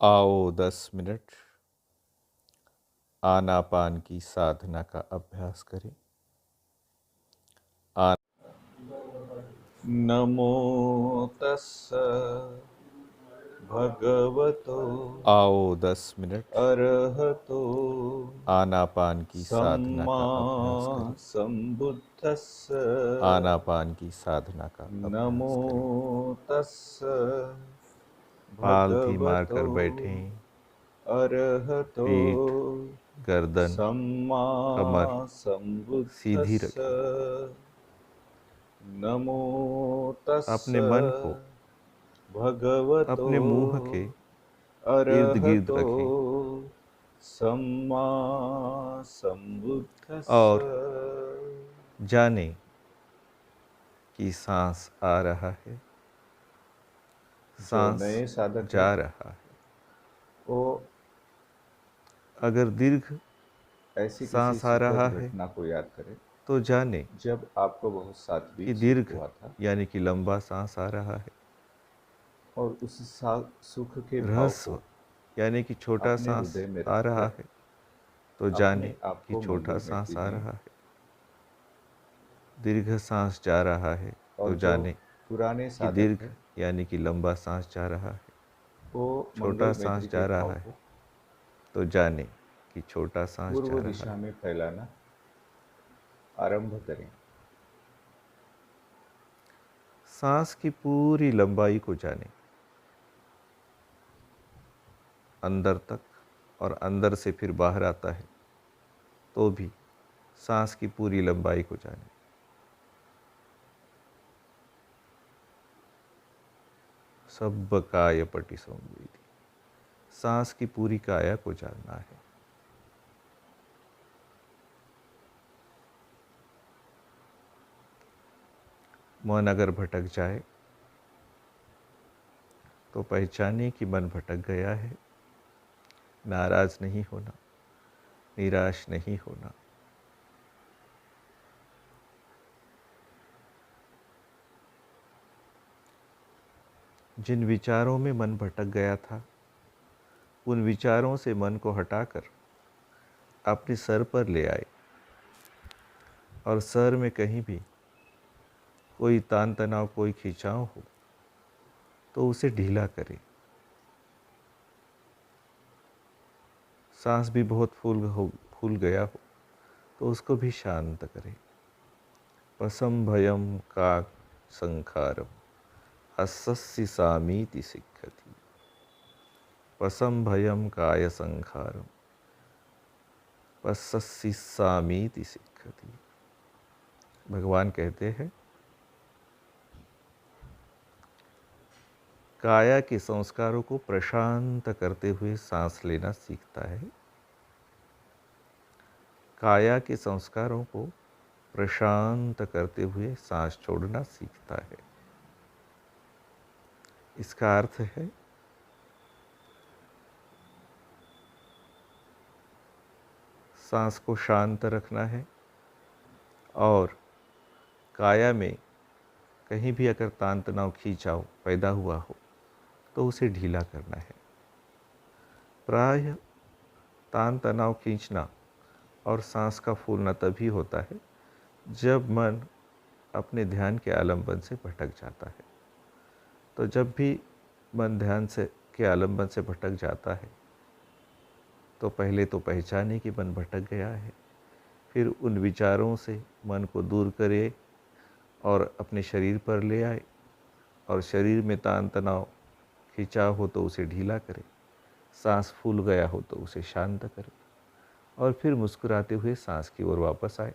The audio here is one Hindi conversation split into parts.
आओ 10 मिनट आनापान की साधना का अभ्यास करें। आ नमो तस्स भगवतो आओ 10 मिनट अरहतो आनापान की साधना का अभ्यास करें। संबुद्धस्स आनापान की साधना का नमो तस्स पालथी मारकर बैठें। अरहतो पीठ, गर्दन, कमर सीधी रखें। नमो तस्स अपने मन को भगवतो अपने मुंह के इर्द गिर्द रखें। सम्मा संबुद्धस्स और जाने कि सांस आ रहा है, सांस नए साधक जा रहा है। वो अगर दीर्घ ऐसी सांस आ रहा है घटना को याद करें तो जाने जब आपको बहुत सात्विक कि दीर्घ हुआ था, यानी कि लंबा सांस आ रहा है। और उस सुख के रहस्य यानी कि छोटा सांस आ रहा है तो जाने कि छोटा सांस आ रहा है। दीर्घ सांस जा रहा है तो जाने पुराने कि दीर्घ यानी कि लंबा सांस जा रहा है। छोटा सांस जा रहा है तो जाने कि छोटा सांस जा रहा है। पूर्व दिशा में फैलाना आरंभ करें। सांस की पूरी लंबाई को जाने, अंदर तक, और अंदर से फिर बाहर आता है तो भी सांस की पूरी लंबाई को जाने। सब काय पटि संवेदी, सांस की पूरी काया को जानना है। मन अगर भटक जाए तो पहचानिए कि मन भटक गया है। नाराज नहीं होना, निराश नहीं होना। जिन विचारों में मन भटक गया था उन विचारों से मन को हटाकर अपने सर पर ले आए और सर में कहीं भी कोई तान तनाव, कोई खिंचाव हो तो उसे ढीला करें। सांस भी बहुत फूल गया हो तो उसको भी शांत करें। पसम भयम का संखारम हस्सि सामीति सिक्खति। पसम भयम काय संखारम पस्सि सामीति सिक्खति। भगवान कहते हैं काया के संस्कारों को प्रशांत करते हुए सांस लेना सीखता है। काया के संस्कारों को प्रशांत करते हुए सांस छोड़ना सीखता है। इसका अर्थ है सांस को शांत रखना है और काया में कहीं भी अगर तान तनाव, खींचाव पैदा हुआ हो तो उसे ढीला करना है। प्रायः तान तनाव खींचना और सांस का फूलना तभी होता है जब मन अपने ध्यान के आलंबन से भटक जाता है। तो जब भी मन ध्यान से के आलंबन से भटक जाता है तो पहले तो पहचाने कि मन भटक गया है, फिर उन विचारों से मन को दूर करे और अपने शरीर पर ले आए, और शरीर में तान तनाव, खिंचाव हो तो उसे ढीला करे, सांस फूल गया हो तो उसे शांत करे, और फिर मुस्कुराते हुए सांस की ओर वापस आए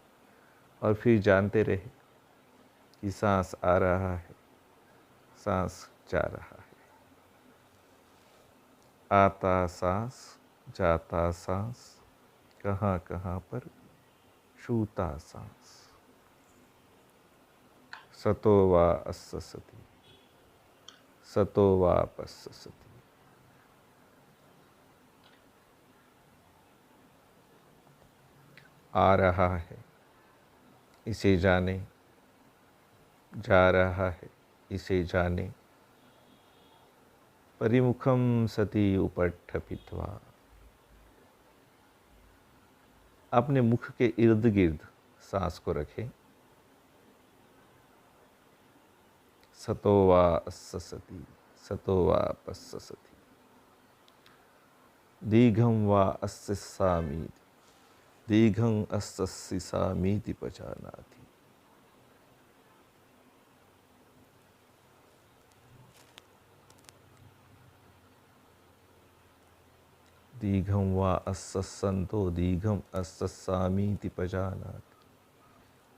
और फिर जानते रहे कि सांस आ रहा है, सांस जा रहा है। आता सांस, जाता सांस, कहाँ कहाँ पर छूता सांस। सतो वा अस्य सति, सतो वा पस्य सति। आ रहा है इसे जाने, जा रहा है इसे जाने, परिमुखम सती उपट्ठपित्वा। अपने मुख के इर्द गिर्द सांस को रखें। सतो वा अस्ससति, सतो वा पस्ससति, दीघं वा अस्सिस्सामीति, दीघं अस्सिस्सामीति पचानाति। दीघं वा अस्सन्तो दीघं अस्ससामीति पजानाति,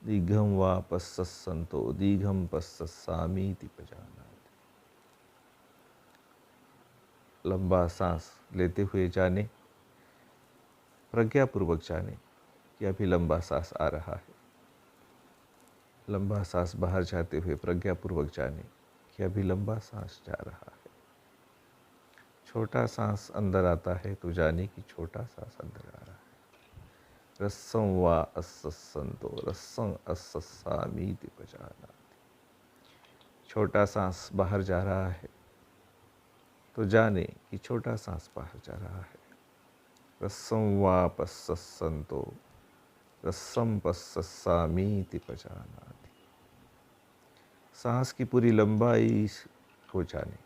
दीघं वा पस्सन्तो दीघं पस्ससामीति पजानाति। लंबा सांस लेते हुए जाने, प्रज्ञापूर्वक जाने कि अभी लंबा सांस आ रहा है। लंबा सांस बाहर जाते हुए प्रज्ञापूर्वक जाने कि अभी लंबा सांस जा रहा है। छोटा सांस अंदर आता है तो जाने कि छोटा सांस अंदर आ रहा है। रस्सं वा अस्सन्तो रस्सं अस्ससामीति पजानाति। छोटा सांस बाहर जा रहा है तो जाने कि छोटा सांस बाहर जा रहा है। रस्सं वा पस्सन्तो रस्सं पस्ससामीति पजानाति। सांस की पूरी लंबाई को जाने,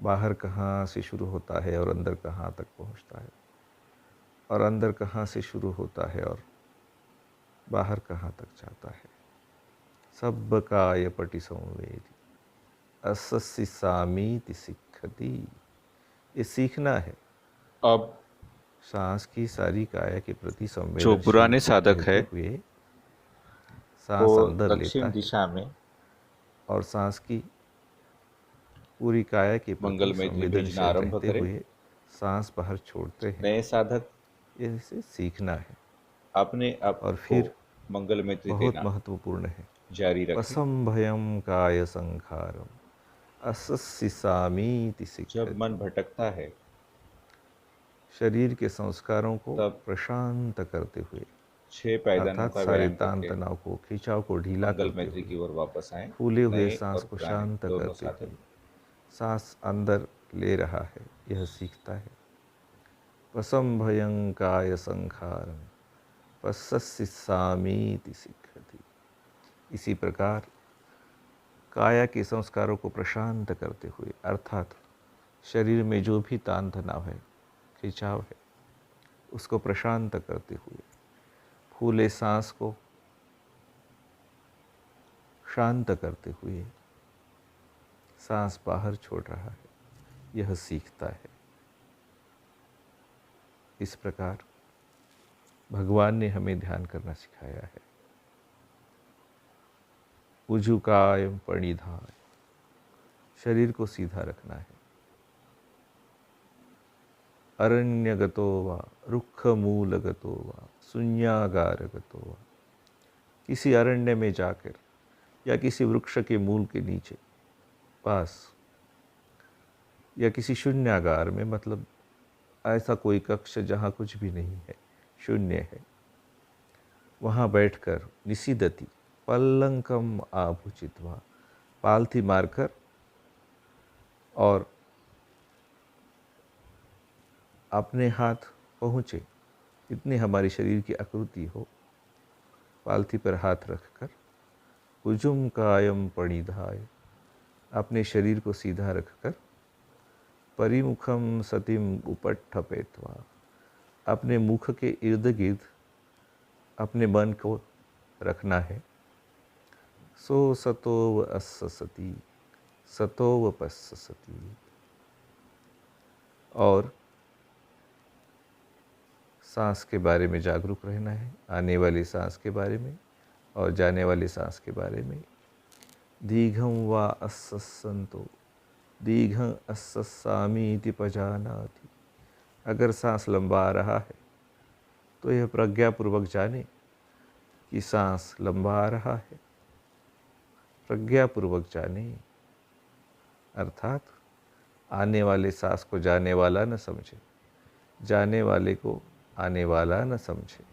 बाहर कहाँ से शुरू होता है और अंदर कहाँ तक पहुँचता है, और अंदर कहाँ से शुरू होता है और बाहर कहाँ तक जाता है। सब्बकाय पटि संवेदी अस्सिस्सामीति सिक्खति। ये सीखना है। अब सांस की सारी काया के प्रति जो संवेदनशील पुराने साधक है हुए सांस वो अंदर लेता दक्षिण है दिशा में और सांस की पूरी काया के प्रति मंगल मैत्री भेजना संवेदनशील आरंभ रहते करें। हुए सांस बाहर छोड़ते हैं। नए साधक इसे सीखना है अपने आप और को फिर मंगल मैत्री बहुत देना महत्वपूर्ण है। जारी रखें। असंभयम काय संखारम अस्सिस्सामीति जब सिक्खति। मन भटकता है शरीर के संस्कारों को तब प्रशांत करते हुए, 6 पायदानों अर्थात का सारे व्यायाम तान करके तनाव को, खिंचाव को ढीला मंगल करते मैत्री की हुए, ओर वापस आए। फूले हुए नए सांस और को पुराने शांत दोनों करते साधक हुए सांस अंदर ले रहा है, यह सीखता है। असंभयं काय संखारम पस्सिस्सामीति सिक्खति। इसी प्रकार काया के संस्कारों को प्रशांत करते हुए, अर्थात शरीर में जो भी तान तनाव है, खिंचाव है, उसको प्रशांत करते हुए फूले सांस को शांत करते हुए सांस बाहर छोड़ रहा है, यह सीखता है। इस प्रकार भगवान ने हमें ध्यान करना सिखाया है। उजुकायम परिधाय, शरीर को सीधा रखना है। अरण्यगतो वा रुक्षमूलगतो वा शून्यागारगतो वा, किसी अरण्य में जाकर या किसी वृक्ष के मूल के नीचे पास या किसी शून्यागार में, मतलब ऐसा कोई कक्ष जहाँ कुछ भी नहीं है, शून्य है, वहाँ बैठकर निसीदति पल्लंकम आभुचित्वा, पालथी मारकर और अपने हाथ पहुँचे इतनी हमारी शरीर की आकृति हो, पालथी पर हाथ रखकर उजुम कायम परिधाय, अपने शरीर को सीधा रखकर परिमुखम सतिम उपट्ठपेत्वा, अपने मुख के इर्द गिर्द अपने मन को रखना है। सो सतोव अस्ससति सतोव पस्ससति। और सांस के बारे में जागरूक रहना है, आने वाली सांस के बारे में और जाने वाली सांस के बारे में। दीघं वा अस्सन्तो दीघं अस्ससामीति पजानाति। अगर सांस लंबा आ रहा है तो यह प्रज्ञापूर्वक जाने कि सांस लंबा आ रहा है। प्रज्ञापूर्वक जाने अर्थात आने वाले सांस को जाने वाला न समझे, जाने वाले को आने वाला न समझे।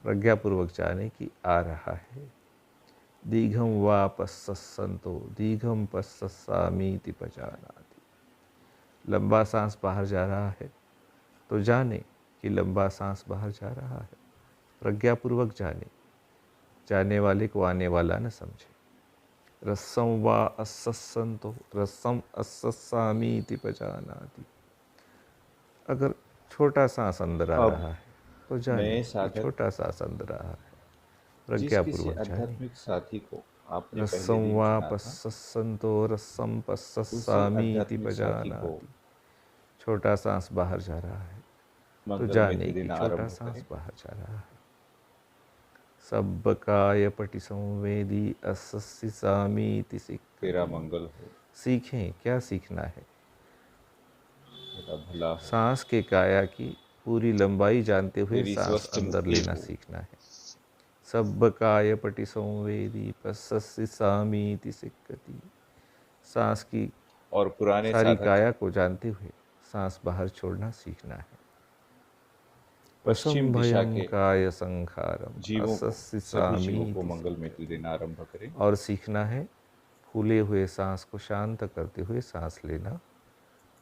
प्रज्ञापूर्वक जाने कि आ रहा है। दीघं वा पस्सन्तो दीघं पस्ससामीति पजानाति। लंबा सांस बाहर जा रहा है तो जाने कि लंबा सांस बाहर जा रहा है। प्रज्ञापूर्वक जाने, जाने वाले को आने वाला न समझे। रसम वा अस्संतो रसम अस्सामीति पजानाति। अगर छोटा सांस अंदर आ अब रहा है तो जाने नए कि साधक, छोटा सांस अंदर आ रहा है। जिस किसी प्रज्ञापूर्वक जाने। आध्यात्मिक साथी को आपने पहले रसम दिन वा चुना था, पस्संतो रसम उसी पस्सामीति आध्यात्मिक साथी को पजानाति। छोटा सांस बाहर जा रहा है तो मंगलमय जाने कि दिन छोटा आरंभ सांस करें। बाहर जा रहा है। सब्बकाय पटि संवेदी असस्सी सामीति तेरा सिक्खति। मंगल हो, सीखें, क्या सीखना है? तेरा भला हो, सांस के काया की पूरी लंबाई जानते हुए तेरी सांस स्वस्थ अंदर मुक्ति लेना हो। सीखना है। सब्बकाय पटि संवेदी पस्सस्सी सामीति सिक्खति। सांस की और पुराने सारी साधक काया को जानते हुए सांस बाहर छोड़ना सीखना है। पश्चिम दिशा पसंभयम के काय संखारम जीवों को, असस्सी सभी जीवों को सामीति मंगलमय सिक्खति। दिन आरंभ करें। और सीखना है फूले हुए सांस को शांत करते हुए सांस लेना।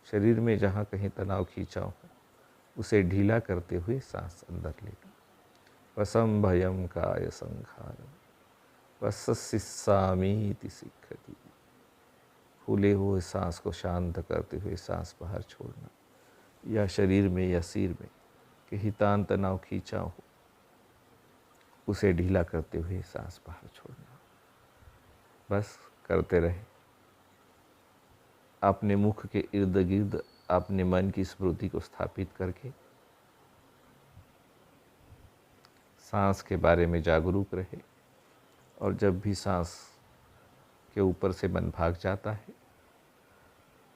शरीर में जहाँ कहीं तनाव खींचा हो उसे ढीला करते हुए सांस अंदर लेना। वसंभयम काय संखारम वसस्सामीति सिक्खति। फूले हुए सांस को शांत करते हुए सांस बाहर छोड़ना, या शरीर में या सिर में कहीं तान तनाव खींचा हो उसे ढीला करते हुए सांस बाहर छोड़ना। बस करते रहे। अपने मुख के इर्द गिर्द अपने मन की स्मृति को स्थापित करके सांस के बारे में जागरूक रहे। और जब भी सांस के ऊपर से मन भाग जाता है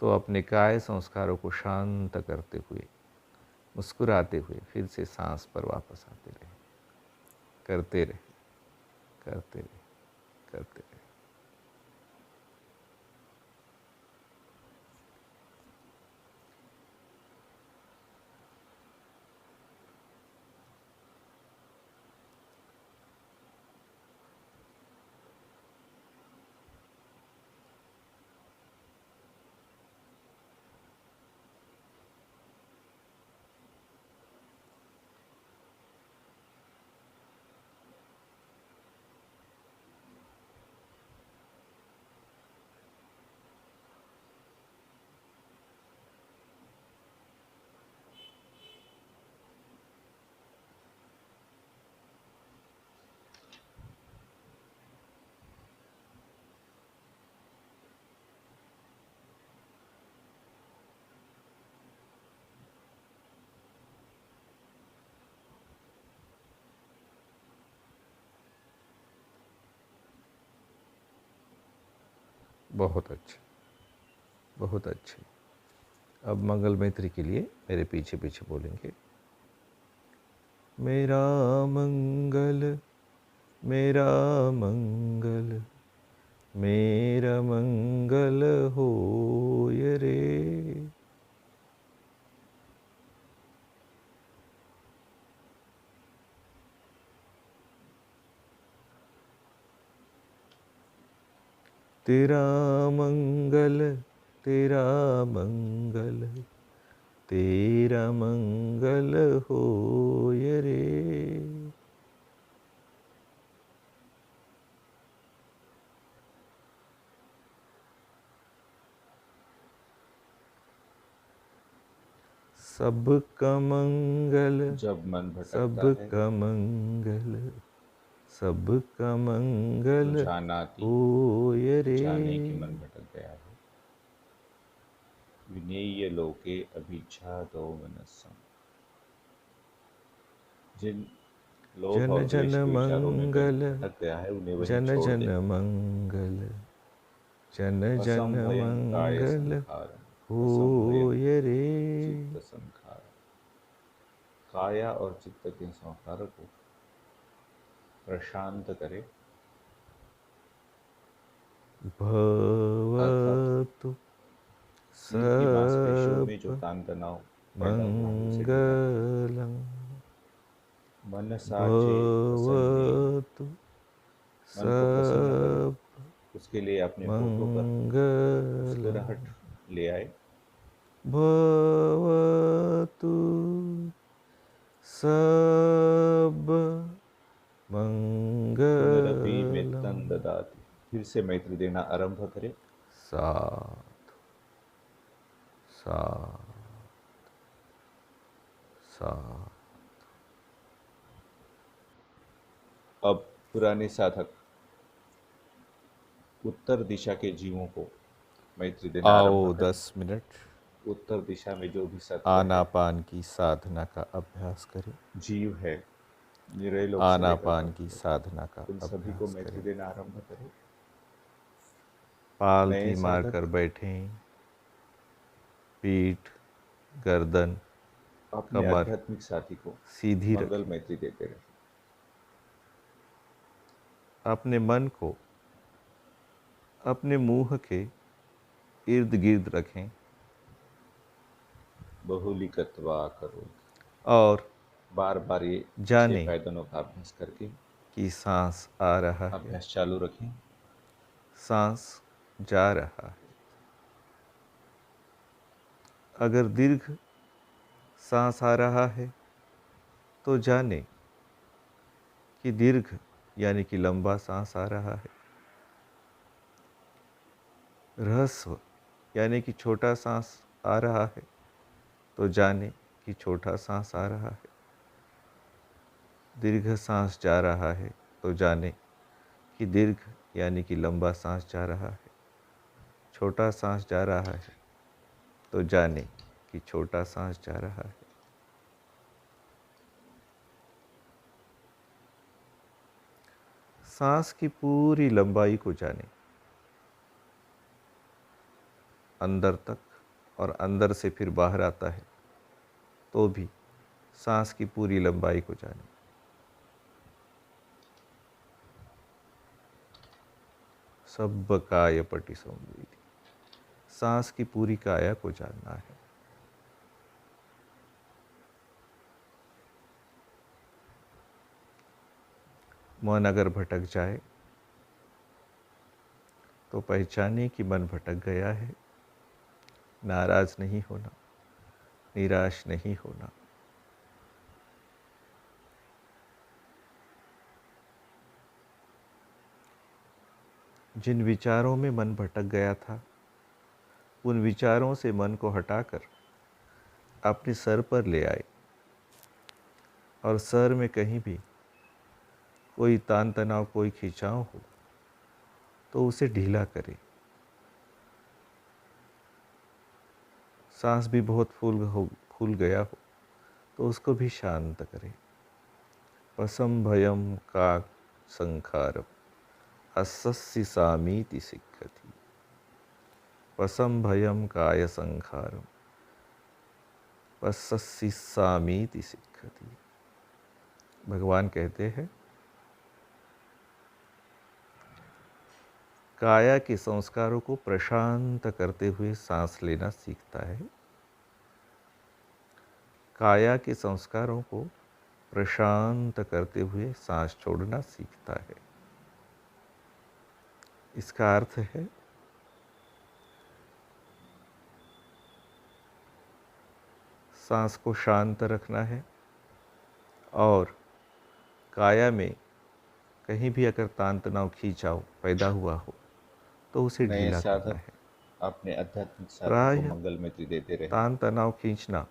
तो अपने काय संस्कारों को शांत करते हुए, मुस्कुराते हुए फिर से सांस पर वापस आते रहे। करते रहे, करते रहे, करते रहे। बहुत अच्छे, बहुत अच्छे। अब मंगल मैत्री के लिए मेरे पीछे पीछे बोलेंगे। मेरा मंगल, मेरा मंगल, मेरा मंगल होय रे। तेरा मंगल, तेरा मंगल, तेरा मंगल होय रे। सबका मंगल, जब मन भटकता है सबका मंगल, सबका मंगल तो जानाति, होय रे। जाने कि मन भटक गया है। विनेय लोके अभिच्छादो मनस्सम। जिन लोभ जन और जन द्वेष के विचारों में मंगल, भटक गया है, उन्हें वहीं जन छोड़ जन दे। मंगल, जन जन असंभयं काय मंगल संखारम, असंभयं होय रे। चित्त संखारम। काया और चित्त के संखार को प्रशांत करे, अर्थात भवतु सिर की मांसपेशियों में जो सब तान तनाव पैदा हुआ है उसे ढीला करे। मंगलम। मन साचे प्रसन्ने, भवतु मन को प्रसन्न करे, सब उसके लिए अपने होठों पर मंगलम। मुस्कुराहट ले आए। भवतु सब पुनरपि मंगलम। मित्रं ददाति। फिर से मैत्री देना आरंभ करें। साधु साधु साधु। अब पुराने साधक उत्तर दिशा के जीवों को मैत्री देना आरंभ आओ करें। 10 मिनट उत्तर दिशा में जो भी सत्य है, आनापान की साधना का अभ्यास करें। जीव है, निरय लोक से लेकर आनापान की पृथ्वी, साधना का उन सभी को अभ्यास मैत्री करें। देना आरंभ करें। नए पालथी मारकर साधक बैठें। पीठ, गर्दन, अपने कमर आध्यात्मिक साथी को सीधी मंगल रखें। मैत्री देते रहे। अपने मन को अपने मुंह के इर्द गिर्द रखें बहुलिकत्वा करो। और बार बार ये 6 जाने पैदनों का अभ्यास करके कि सांस आ रहा है, अभ्यास चालू रखें। सांस जा रहा है। अगर दीर्घ सांस आ रहा है तो जाने कि दीर्घ यानी कि लंबा सांस आ रहा है। ह्रस्व यानी कि छोटा सांस आ रहा है तो जाने कि छोटा सांस आ रहा है। दीर्घ सांस जा रहा है तो जाने कि दीर्घ यानी कि लंबा सांस जा रहा है। छोटा सांस जा रहा है तो जाने कि छोटा सांस जा रहा है। सांस की पूरी लंबाई को जाने, अंदर तक, और अंदर से फिर बाहर आता है तो भी सांस की पूरी लंबाई को जाने। सब काय पटि संवेदी, सांस की पूरी काया को जानना है। मन अगर भटक जाए तो पहचाने कि मन भटक गया है। नाराज नहीं होना, निराश नहीं होना। जिन विचारों में मन भटक गया था, उन विचारों से मन को हटाकर अपने सर पर ले आए और सर में कहीं भी कोई तान तनाव, कोई खिंचाव हो तो उसे ढीला करें। सांस भी बहुत फूल गया हो तो उसको भी शांत करें। पसम भयम का संखारम अस्सि सामीति सिक्खति। पसम भयम काय संखारम अस्सि सामीति सिक्खति। भगवान कहते हैं काया के संस्कारों को प्रशांत करते हुए सांस लेना सीखता है। काया के संस्कारों को प्रशांत करते हुए सांस छोड़ना सीखता है। इसका अर्थ है सांस को शांत रखना है और काया में कहीं भी अगर तान तनाव, खींचाव पैदा हुआ हो तो उसे नए ढीला करना साधक है। अपने आध्यात्मिक साथी को प्रायः मंगल मैत्री देते रहे। तान तनाव खींचना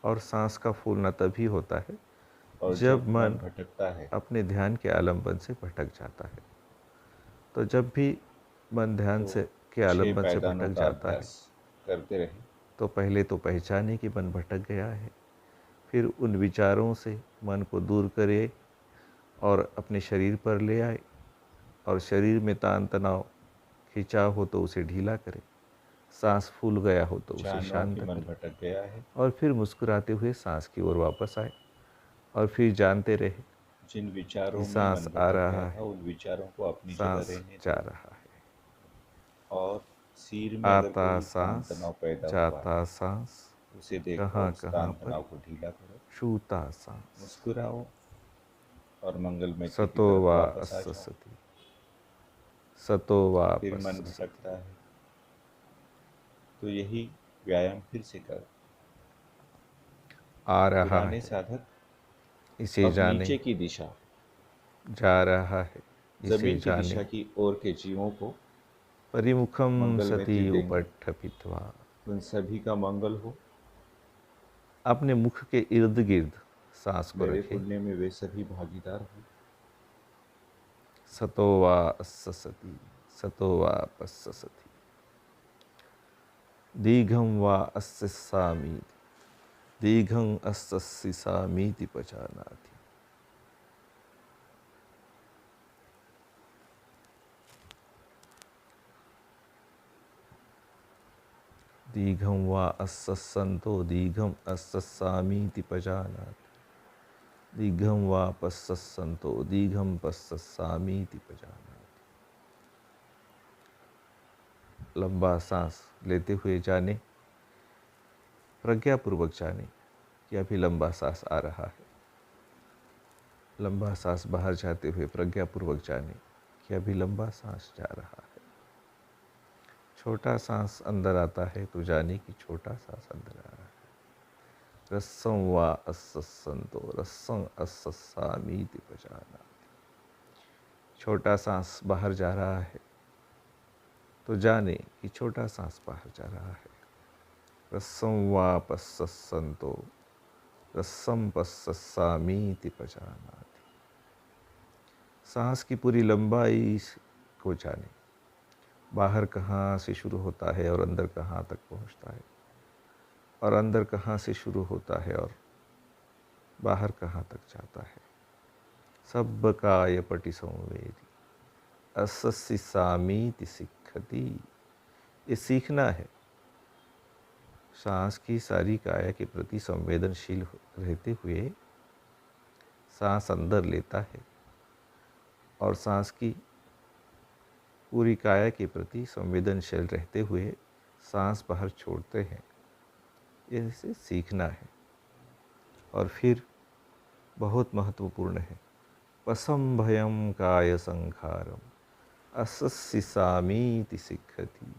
और सांस का फूलना तभी होता है और जब मन भटकता है अपने ध्यान के आलंबन से भटक जाता है। तो जब भी मन ध्यान तो से के 6 आलंबन से पैदानों भटक का जाता है अभ्यास करते रहे। तो पहले तो पहचाने कि मन भटक गया है, फिर उन विचारों से मन को दूर करे और अपने शरीर पर ले आए और शरीर में तान तनाव, खिंचाव हो तो उसे ढीला करे। सांस फूल गया हो तो उसे जानो शांत कि मन करे भटक गया है। और फिर मुस्कुराते हुए सांस की ओर वापस आए और फिर जानते रहे जिन कि विचारों में सांस मन आ भटक गया रहा था, है, उन विचारों को अपनी जगह सांस रहने जा दें। रहा है। और सिर में अगर आता कोई तान सांस, तनाव पैदा हुआ है, जाता सांस, उसे देखो और कहाँ उस कहाँ तान पर तनाव को ढीला करो। छूता सांस। मुस्कुराओ और मंगल मैत्री की सतो तरफ वा वापस आ जाओ। अस्सति, सतो वा फिर मन पस्सति। भटकता है तो यही व्यायाम फिर से कर। आ रहा पुराने है साधक इसे अब जाने, नीचे की दिशा, जा रहा है इसे जमीन की जाने, दिशा की ओर के जीवों को परिमुखम मंगल में सती तिर देंगे। उपट्ठपित्वा। उन सभी का मंगल हो। अपने मुख के इर्द गिर्द सांस को मेरे रखे। पुण्य में वे सभी भागीदार हो। सतो वा अस्य सति, सतो वा पस्य सति, दीर्घं वा अस्य सामीति, दीर्घं अस्य सामीति पचानाति। दीर्घं वा अस्य सन्तो, दीर्घं अस्य सामीति पजानाति, दीर्घं वा पस्य सन्तो, दीर्घं पस्य सामीति पजानाति। लंबा सांस लेते हुए जाने, प्रज्ञापूर्वक जाने कि अभी लंबा सांस आ रहा है। लंबा सांस बाहर जाते हुए प्रज्ञापूर्वक जाने कि अभी लंबा सांस जा रहा है। छोटा सांस अंदर आता है तो जाने कि छोटा सांस अंदर आ रहा है। रस्सं वा अस्य सन्तो, रस्सं अस्य सामीति पचानाति। छोटा सांस बाहर जा रहा है तो जाने कि छोटा सांस बाहर जा रहा है। रस्सं वा पस्य सन्तो, रस्सं पस्य सामीति पचानाति। सांस की पूरी लंबाई को जाने, बाहर कहाँ से शुरू होता है और अंदर कहाँ तक पहुँचता है, और अंदर कहाँ से शुरू होता है और बाहर कहाँ तक जाता है। सब काय पटि संवेदी, असस्य सामीति सिक्खति। ये सीखना है। सांस की सारी काया के प्रति संवेदनशील रहते हुए सांस अंदर लेता है और सांस की पूरी काया के प्रति संवेदनशील रहते हुए सांस बाहर छोड़ते हैं। इसे सीखना है। और फिर बहुत महत्वपूर्ण है, पसम भयम काय संखारम, असस्य सामीति सिक्खति।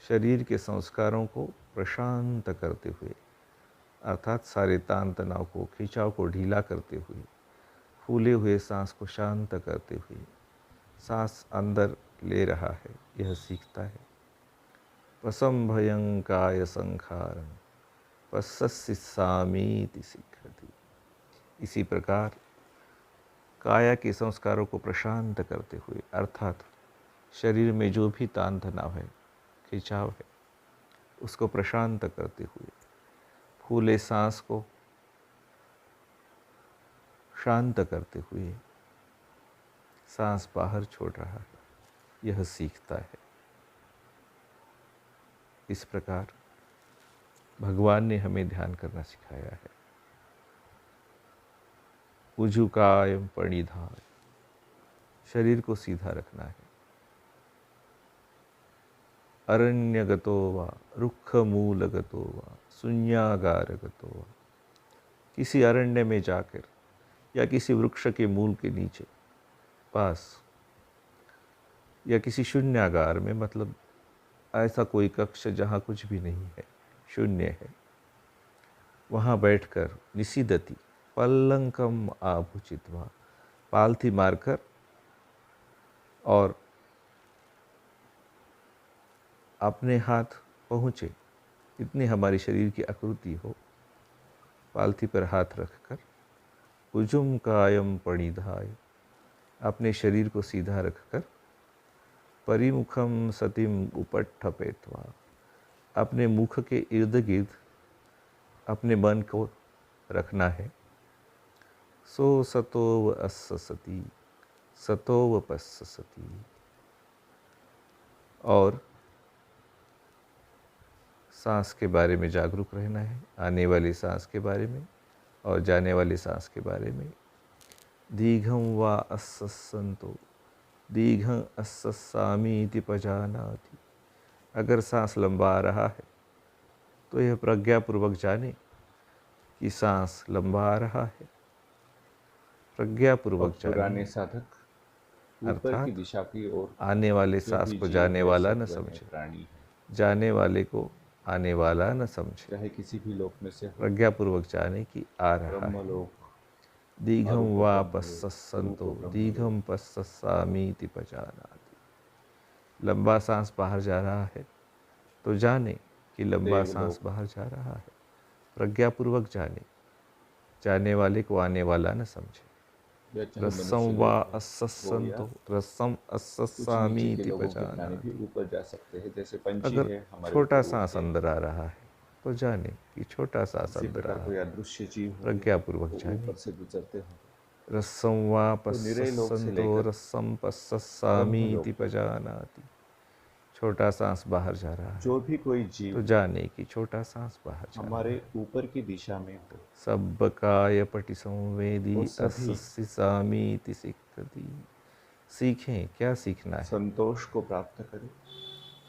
शरीर के संस्कारों को प्रशांत करते हुए, अर्थात सारे तान तनाव को, खिंचाव को ढीला करते हुए, फूले हुए सांस को शांत करते हुए सांस अंदर ले रहा है, यह सीखता है। पसम भयं काय संखारं, पश्यसि सामीति सिक्खति। इसी प्रकार काया के संस्कारों को प्रशांत करते हुए, अर्थात शरीर में जो भी तान तनाव है, खिंचाव है, उसको प्रशांत करते हुए फूले सांस को शांत करते हुए सांस बाहर छोड़ रहा है, यह सीखता है। इस प्रकार भगवान ने हमें ध्यान करना सिखाया है। उजुकायम परिधाय, शरीर को सीधा रखना है। अरण्यगतो वा रुक्षमूलगतो वा शून्यागारगतो वा, किसी अरण्य में जाकर या किसी वृक्ष के मूल के नीचे पास या किसी शून्यागार में, मतलब ऐसा कोई कक्ष जहाँ कुछ भी नहीं है, शून्य है, वहाँ बैठकर निसीदति पल्लंकम आभुचित्वा, पालथी मारकर और अपने हाथ पहुँचे, इतनी हमारी शरीर की आकृति हो, पालथी पर हाथ रखकर उजुम कायम परिधाय, अपने शरीर को सीधा रखकर परिमुखम सतिम उपट्ठपेत्वा, अपने मुख के इर्द गिर्द अपने मन को रखना है। सो सतोव अस्य सति, सतोव पस्य सति। और सांस के बारे में जागरूक रहना है, आने वाली सांस के बारे में और जाने वाली सांस के बारे में। दीर्घं वा अस्य सन्तो, दीर्घं अस्य सामीति पजानाति। अगर सांस लंबा आ रहा है तो यह प्रज्ञापूर्वक जाने कि सांस लंबा आ रहा है। प्रज्ञापूर्वक जाने, पुराने साधक ऊपर की अर्थात दिशा की ओर, आने वाले जो सांस भी को जीव जाने है वाला न सत्व है, समझे, प्राणी है, जाने वाले को आने वाला न समझे, चाहे किसी भी लोक में से हो, प्रज्ञापूर्वक जाने की आ रहा है। ब्रह्मलोक दीघम अरूप वा ब्रह्मलोक, पस्संतो रूप दीघम ब्रह्मलोक। पस्सामीति पजानाति। लंबा सांस बाहर जा रहा है तो जाने कि लंबा सांस देवलोक बाहर जा रहा है, प्रज्ञापूर्वक जाने, जाने वाले को आने वाला न समझे। या चाहे रसम मनुष्य वा लोक हो या अस्संतो रसम कुछ नीचे के अस्सामीति लोगों के प्राणी भी पजानाति। ऊपर जा सकते हैं, जैसे पंछी अगर है हमारे छोटा ऊपर सांस उड़ते हैं। अंदर आ रहा है तो जाने कि छोटा सांस इसी अंदर आ प्रकार रहा कोई है, अदृश्य जीव हो गया प्रज्ञापूर्वक तो जाने। ऊपर से गुजरते हो। रसम वा तो निरय लोक से पस्संतो लेकर रसम पस्सामीति ब्रह्मलोक, पजानाति। छोटा सांस बाहर जा रहा है जो भी कोई तो जीव जाने कि छोटा सांस बाहर जा रहा हमारे है। ऊपर की दिशा में हो, सब्बकाय पटि संवेदी वो सभी अस्सि सामीति सिक्खति। सीखें, क्या सीखना है? संतोष को प्राप्त करें,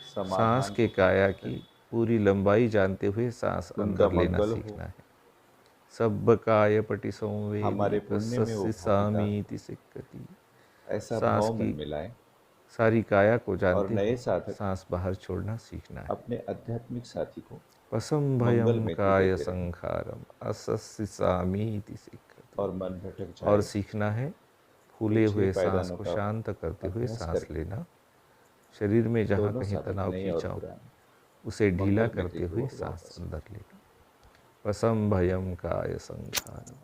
सांस समाधान के को काया प्राप्त की करें, पूरी लंबाई जानते हुए सांस उनका अंदर लेना मंगल हो। सीखना है। सब्बकाय पटि संवेदी हमारे पुण्य में वो अस्सि भागीदार सामीति हो, सिक्खति। ऐसा सांस भाव मन की में लाएं सारी काया को और जानते नए हुए साधक सांस बाहर छोड़ना सीखना है। अपने आध्यात्मिक साथी को पसम मंगल भयम में काय देते रहें संखारम असस्य सामीति सिक्खति। और मन भटक और जाए सीखना है तो फूले छह हुए सांस पायदानों को का शांत करते हुए अभ्यास सांस करके लेना। शरीर में जहाँ दोनों कहीं साधक तनाव नए और खींचा हो पुराने उसे ढीला मंगल में करते देते हुए हुए सांस वापस अंदर लेना। पसम भयम काय संखारम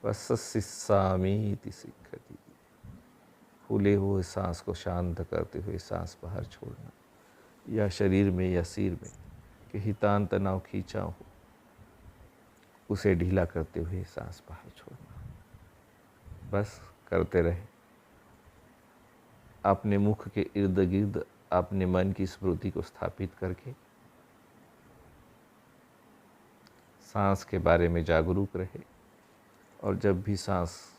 पस्सस्सामीति सिक्खति। फूले हुए सांस को शांत करते हुए सांस बाहर छोड़ना, या शरीर में या सिर में कहीं तान तनाव खींचा हो उसे ढीला करते हुए सांस बाहर छोड़ना। बस करते रहे। अपने मुख के इर्द गिर्द अपने मन की स्मृति को स्थापित करके सांस के बारे में जागरूक रहे। और जब भी सांस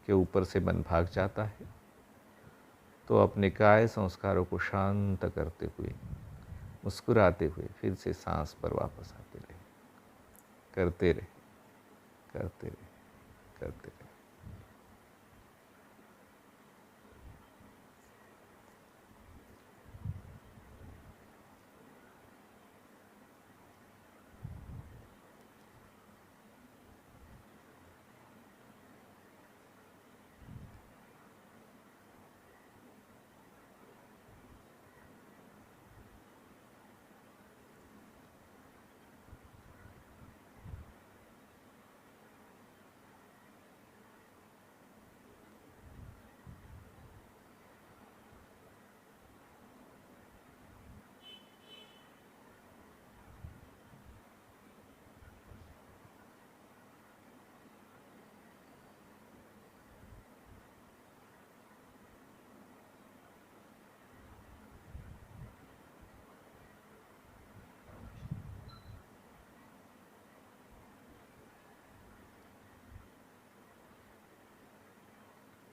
के ऊपर से मन भाग जाता है तो अपने काय संस्कारों को शांत करते हुए, मुस्कुराते हुए फिर से सांस पर वापस आते रहे। करते रहे, करते रहे, करते रहे।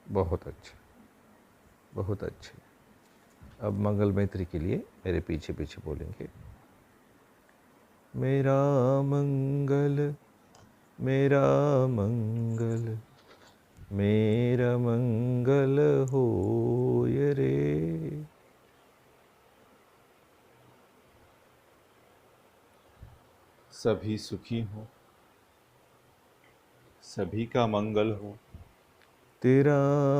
बहुत अच्छे, बहुत अच्छे। अब मंगल मैत्री के लिए मेरे पीछे पीछे बोलेंगे। मेरा मंगल, मेरा मंगल, मेरा मंगल होय रे। सभी सुखी हो, सभी का मंगल हो, तेरा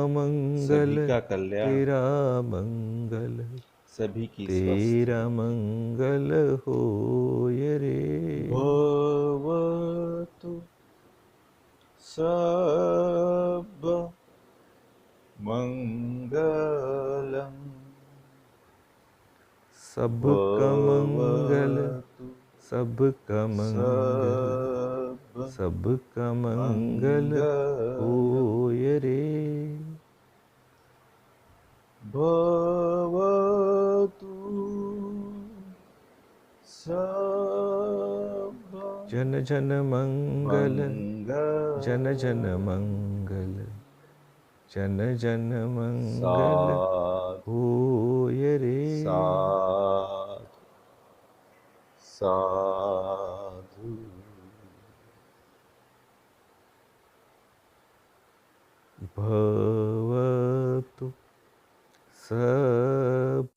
मंगल, सभी का कल्याण, तेरा मंगल, सभी की तेरा स्वस्थ मंगल होय रे। भवतु सब मंगलम, सबका मंगल, भवतु सबका मंगल, सब सबका मंगल मंगलम, होय रे। भवतु सब जन जन मंगल, जन जन मंगलम। मंगल, जन जन मंगल साधु होय रे। साधु साधु। भवतु सब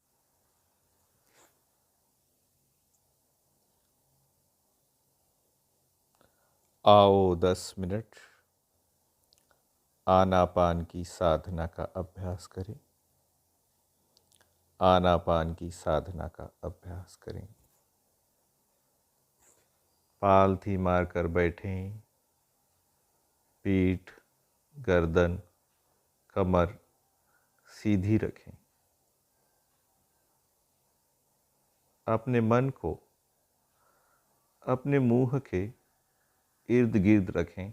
आओ 10 मिनट आनापान की साधना का अभ्यास करें। आनापान की साधना का अभ्यास करें। पालथी मारकर बैठें। पीठ, गर्दन, कमर सीधी रखें। अपने मन को अपने मुंह के इर्द गिर्द रखें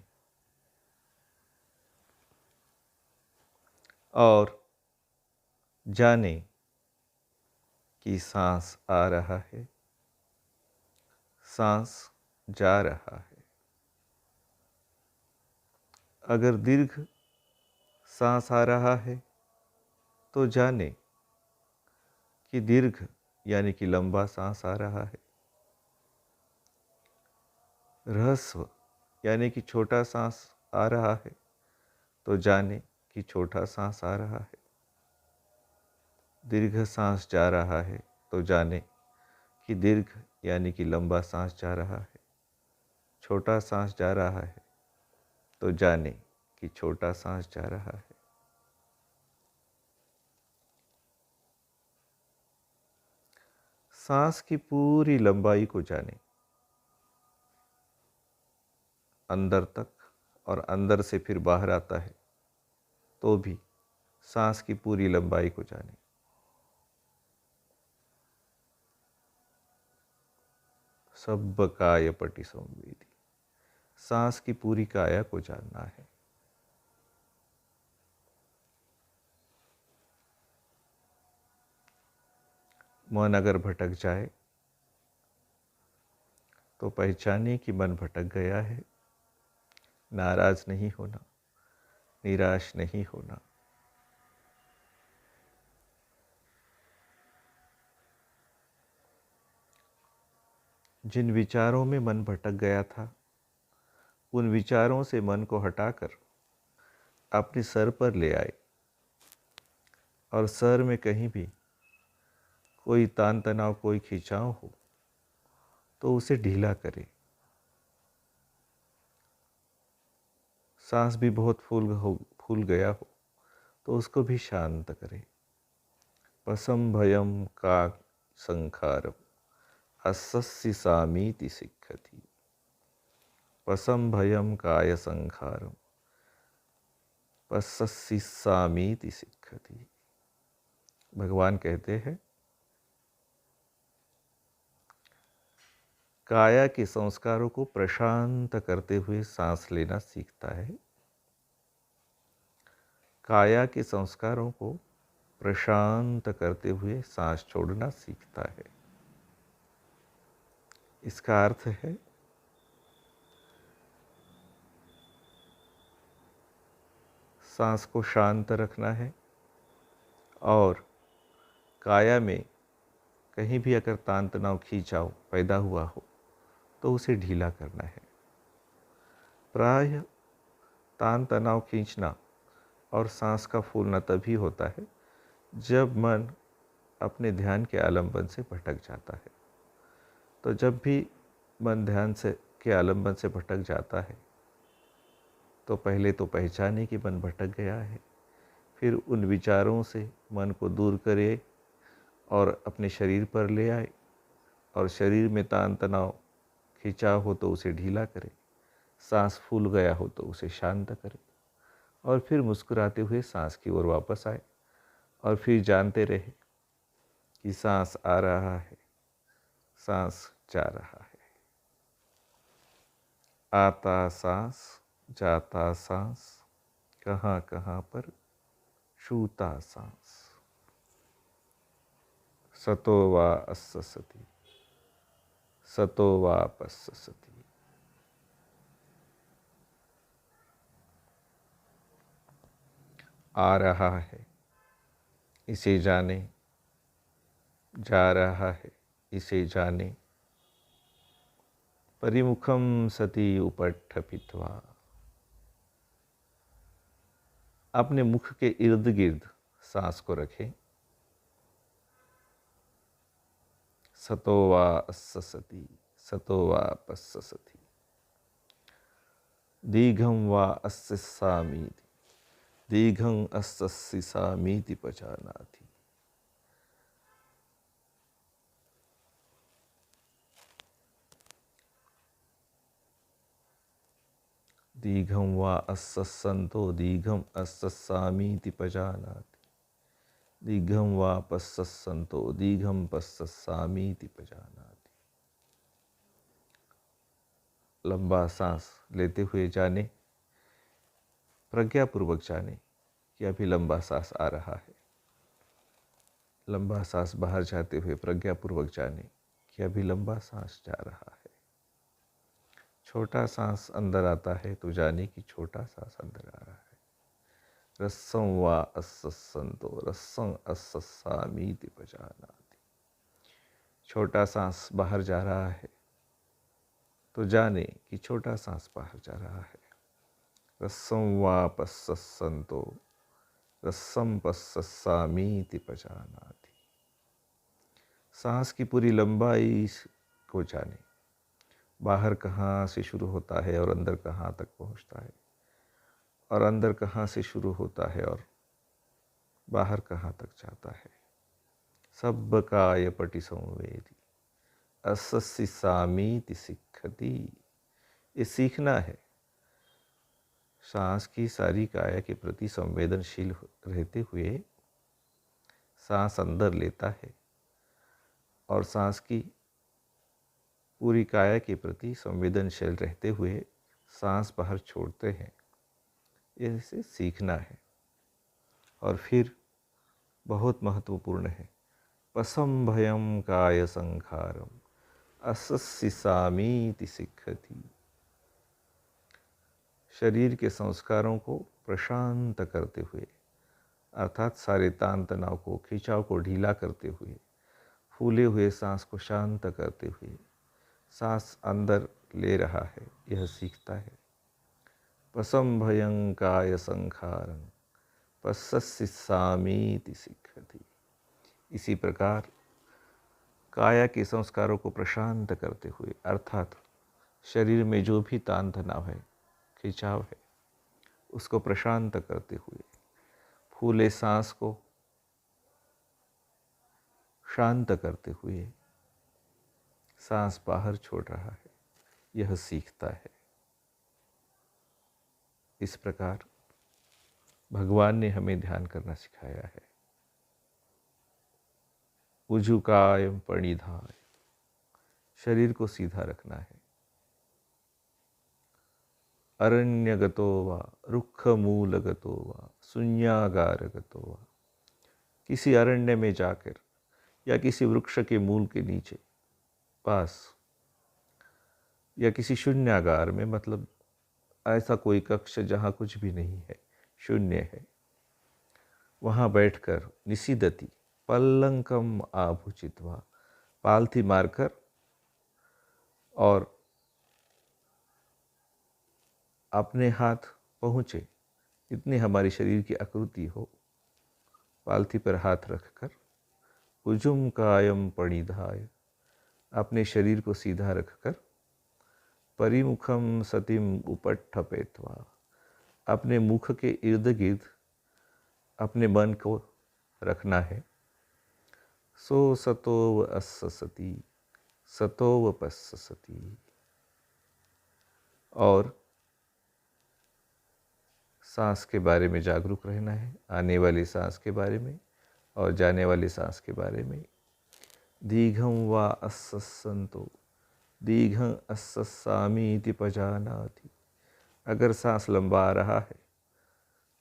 और जानें कि सांस आ रहा है, सांस जा रहा है। अगर दीर्घ सांस आ रहा है तो जानें कि दीर्घ यानी कि लंबा सांस आ रहा है। ह्रस्व यानी कि छोटा सांस आ रहा है तो जानें कि छोटा सांस आ रहा है। दीर्घ सांस जा रहा है तो जानें कि दीर्घ यानी कि लंबा सांस जा रहा है। छोटा सांस जा रहा है तो जानें कि छोटा सांस जा रहा है। सांस की पूरी लंबाई को जानें, अंदर तक, और अंदर से फिर बाहर आता है तो भी सांस की पूरी लंबाई को जानें। सब काय पटि संवेदी, सांस की पूरी काया को जानना है। मन अगर भटक जाए तो पहचानिए कि मन भटक गया है। नाराज नहीं होना, निराश नहीं होना। जिन विचारों में मन भटक गया था उन विचारों से मन को हटाकर अपने सर पर ले आए और सर में कहीं भी कोई तान तनाव, कोई खिंचाव हो तो उसे ढीला करें। सांस भी बहुत फूल गया हो तो उसको भी शांत करें। पसम भयम का संखारम अस्सि सामीति सिक्खति। पसम भयम काय संखारम पस्सि सामीति सिक्खति। भगवान कहते हैं काया के संस्कारों को प्रशांत करते हुए सांस लेना सीखता है। काया के संस्कारों को प्रशांत करते हुए सांस छोड़ना सीखता है। इसका अर्थ है सांस को शांत रखना है और काया में कहीं भी अगर तान तनाव, खींचाव पैदा हुआ हो तो उसे ढीला करना है। प्रायः तान तनाव खींचना और सांस का फूलना तभी होता है जब मन अपने ध्यान के आलंबन से भटक जाता है। तो जब भी मन ध्यान से के आलंबन से भटक जाता है तो पहले तो पहचाने कि मन भटक गया है, फिर उन विचारों से मन को दूर करे और अपने शरीर पर ले आए और शरीर में तान तनाव, खिंचाव हो तो उसे ढीला करे, सांस फूल गया हो तो उसे शांत करे और फिर मुस्कुराते हुए सांस की ओर वापस आए और फिर जानते रहे कि सांस आ रहा है, सांस जा रहा है। आता सांस, जाता सांस, कहाँ कहाँ पर छूता सांस। सतो वा अस्ससति, सतो वा पस्ससति। आ रहा है इसे जाने, जा रहा है इसे जाने। परिमुखम सति उपट्ठपित्वा, अपने मुख के इर्द गिर्द सांस को रखें। सतो वा अस्ससति, सतो वा पस्ससति। दीर्घं वा अस्सामीति, दीर्घं अस्सामीति पजानाति। दीर्घं वा अस्सन्तो दीर्घं अस्सामीति पजानाति, दीर्घं वा पस्सन्तो दीर्घं पस्सामीति पजानाति। लंबा सांस लेते हुए जाने, प्रज्ञापूर्वक जाने कि अभी लंबा सांस आ रहा है। लंबा सांस बाहर जाते हुए प्रज्ञापूर्वक जाने कि अभी लंबा सांस जा रहा है। छोटा सांस अंदर आता है तो जाने कि छोटा सांस अंदर आ रहा है। रस्सं वा अस्सन्तो रस्सं अस्सामीति पजानाति। छोटा सांस बाहर जा रहा है तो जाने कि छोटा सांस बाहर जा रहा है। रस्सं वा पस्सन्तो रस्सं पस्सामीति पजानाति। सांस की पूरी लंबाई को जाने, बाहर कहाँ से शुरू होता है और अंदर कहाँ तक पहुँचता है, और अंदर कहाँ से शुरू होता है और बाहर कहाँ तक जाता है। सब काय पटि संवेदी अस्सामीति सिक्खति। ये सीखना है। सांस की सारी काया के प्रति संवेदनशील रहते हुए सांस अंदर लेता है और सांस की पूरी काया के प्रति संवेदनशील रहते हुए सांस बाहर छोड़ते हैं। इसे सीखना है। और फिर बहुत महत्वपूर्ण है, पसंभयं काय संखारम अस्सामीति सिक्खति। शरीर के संस्कारों को प्रशांत करते हुए, अर्थात सारे तान तनाव को, खिंचाव को ढीला करते हुए, फूले हुए सांस को शांत करते हुए सांस अंदर ले रहा है, यह सीखता है। पसंभयं काय संखारं पस्सामीति सिक्खति। इसी प्रकार काया के संस्कारों को प्रशांत करते हुए, अर्थात शरीर में जो भी तान तनाव है, खिंचाव है, उसको प्रशांत करते हुए, फूले सांस को शांत करते हुए सांस बाहर छोड़ रहा है, यह सीखता है। इस प्रकार भगवान ने हमें ध्यान करना सिखाया है। उजुकायम परिधाय, शरीर को सीधा रखना है। अरण्यगतो वा रुक्षमूलगतो वा शून्यागारगतो वा, किसी अरण्य में जाकर या किसी वृक्ष के मूल के नीचे पास या किसी शून्यागार में, मतलब ऐसा कोई कक्ष जहाँ कुछ भी नहीं है, शून्य है, वहाँ बैठकर निसीदति पल्लंकम आभुचित्वा, पालथी मारकर और अपने हाथ पहुँचे इतनी हमारी शरीर की आकृति हो, पालथी पर हाथ रखकर उजुम कायम परिधाय, अपने शरीर को सीधा रखकर परिमुखम सतिम उपट्ठपेत्वा, अपने मुख के इर्द गिर्द अपने मन को रखना है। सो सतोव अस्सति सतोव पस्सति, और सांस के बारे में जागरूक रहना है, आने वाली सांस के बारे में और जाने वाली सांस के बारे में। दीर्घं वा अस्सन्तो दीर्घं अस्सामीति पजानाति। अगर सांस लंबा आ रहा है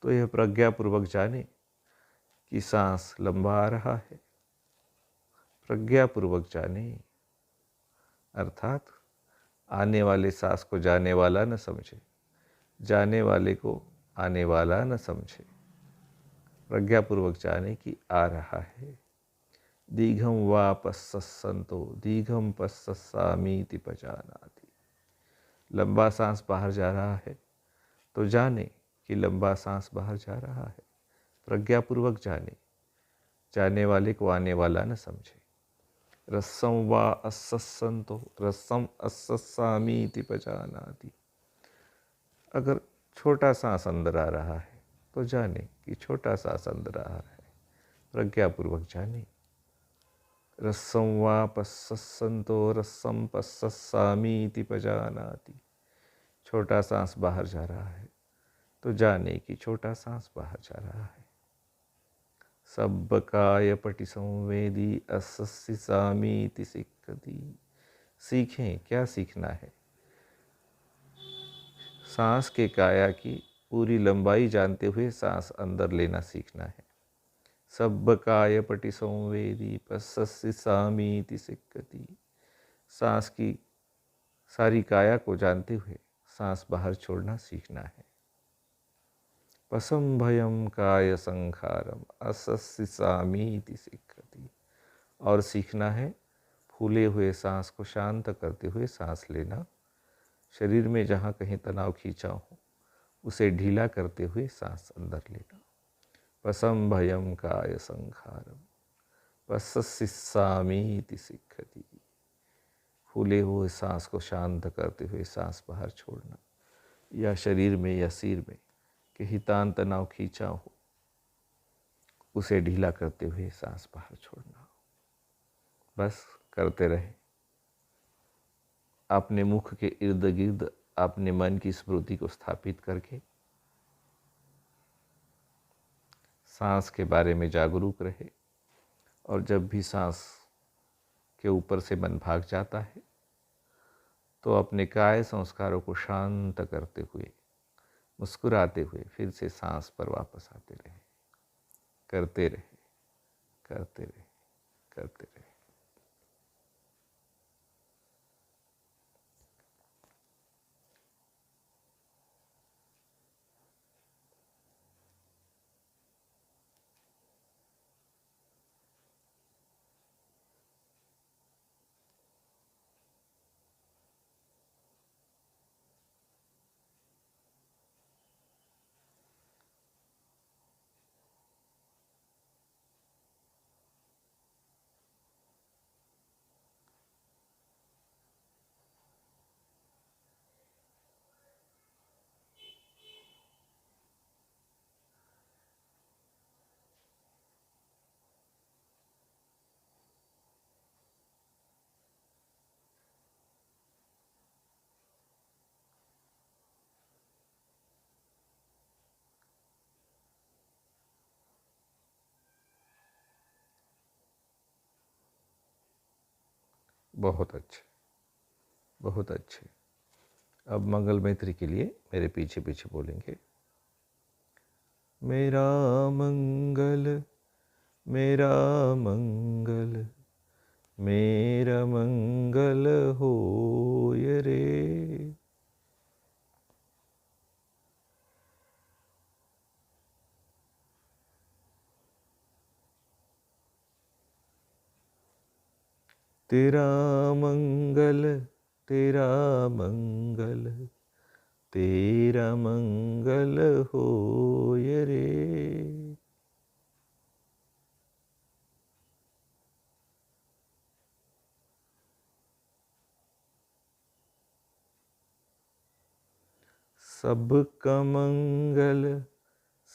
तो यह प्रज्ञापूर्वक जाने कि सांस लंबा आ रहा है। प्रज्ञापूर्वक जाने, अर्थात आने वाले सांस को जाने वाला न समझे, जाने वाले को आने वाला न समझे। प्रज्ञापूर्वक जाने कि आ रहा है। दीर्घं वा पस्सन्तो दीर्घं पस्सामीति पजानाति। लंबा सांस बाहर जा रहा है तो जाने कि लंबा सांस बाहर जा रहा है। प्रज्ञापूर्वक जाने, जाने वाले को आने वाला न समझे। रस्सं वा अस्सन्तो रस्सं अस्सामीति पजानाति। अगर छोटा सांस अंदर आ रहा है तो जाने कि छोटा सांस अंदर आ रहा है, प्रज्ञापूर्वक जाने। रस्सं वा पस्सन्तो रस्सं पस्ससामीति पजानाति। छोटा सांस बाहर जा रहा है तो जाने कि छोटा सांस बाहर जा रहा है। सब्बकाय पटि संवेदी असस्सि सामीति सिक्खति। सीखें, क्या सीखना है? सांस के काया की पूरी लंबाई जानते हुए सांस अंदर लेना सीखना है। सब्बकाय पटि संवेदी पस्सस्सि सामीति सिक्खति। सांस की सारी काया को जानते हुए सांस बाहर छोड़ना सीखना है। पसं भयं काय संखारम असस्सि सामीति सिक्खति। और सीखना है फूले हुए सांस को शांत करते हुए सांस लेना। शरीर में जहाँ कहीं तनाव खींचा हो उसे ढीला करते हुए सांस अंदर लेना। पसं भयं काय संखारम पस्सस्सि सामीति सिक्खति। फूले हुए सांस को शांत करते हुए सांस बाहर छोड़ना, या शरीर में या सिर में कहीं तान तनाव खींचा हो उसे ढीला करते हुए सांस बाहर छोड़ना। बस करते रहे। अपने मुख के इर्द गिर्द अपने मन की स्मृति को स्थापित करके सांस के बारे में जागरूक रहे। और जब भी सांस के ऊपर से मन भाग जाता है तो अपने काय संस्कारों को शांत करते हुए, मुस्कुराते हुए फिर से सांस पर वापस आते रहे। करते रहे, करते रहे, करते रहे। बहुत अच्छे, बहुत अच्छे। अब मंगल मैत्री के लिए मेरे पीछे पीछे बोलेंगे। मेरा मंगल, मेरा मंगल, मेरा मंगल होय रे। तेरा मंगल, तेरा मंगल, तेरा मंगल होय रे। सबका मंगल,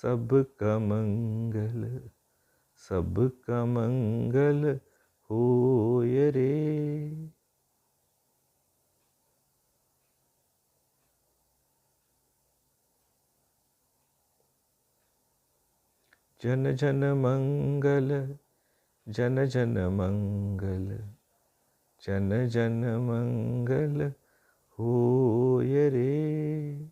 सबका मंगल, सबका मंगल होय रे। जन जन मंगल, जन जन मंगल, जन जन मंगल होय रे।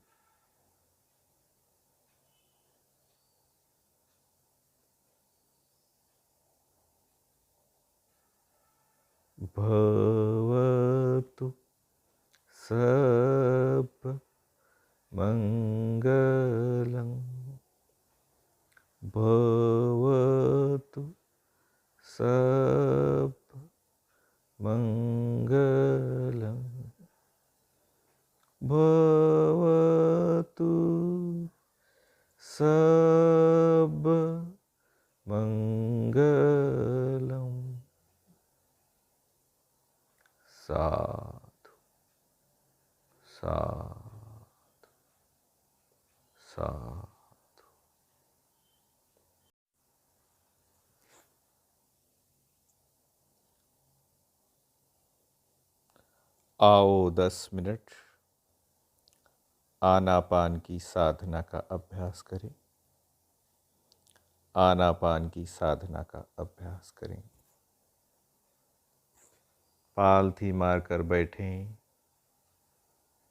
भवतु सब मंगलं, भवतु सब मंगलं, भवतु सब मंगलम्। साधु, साधु, आओ 10 मिनट आनापान की साधना का अभ्यास करें। आनापान की साधना का अभ्यास करें। पालथी मारकर बैठें।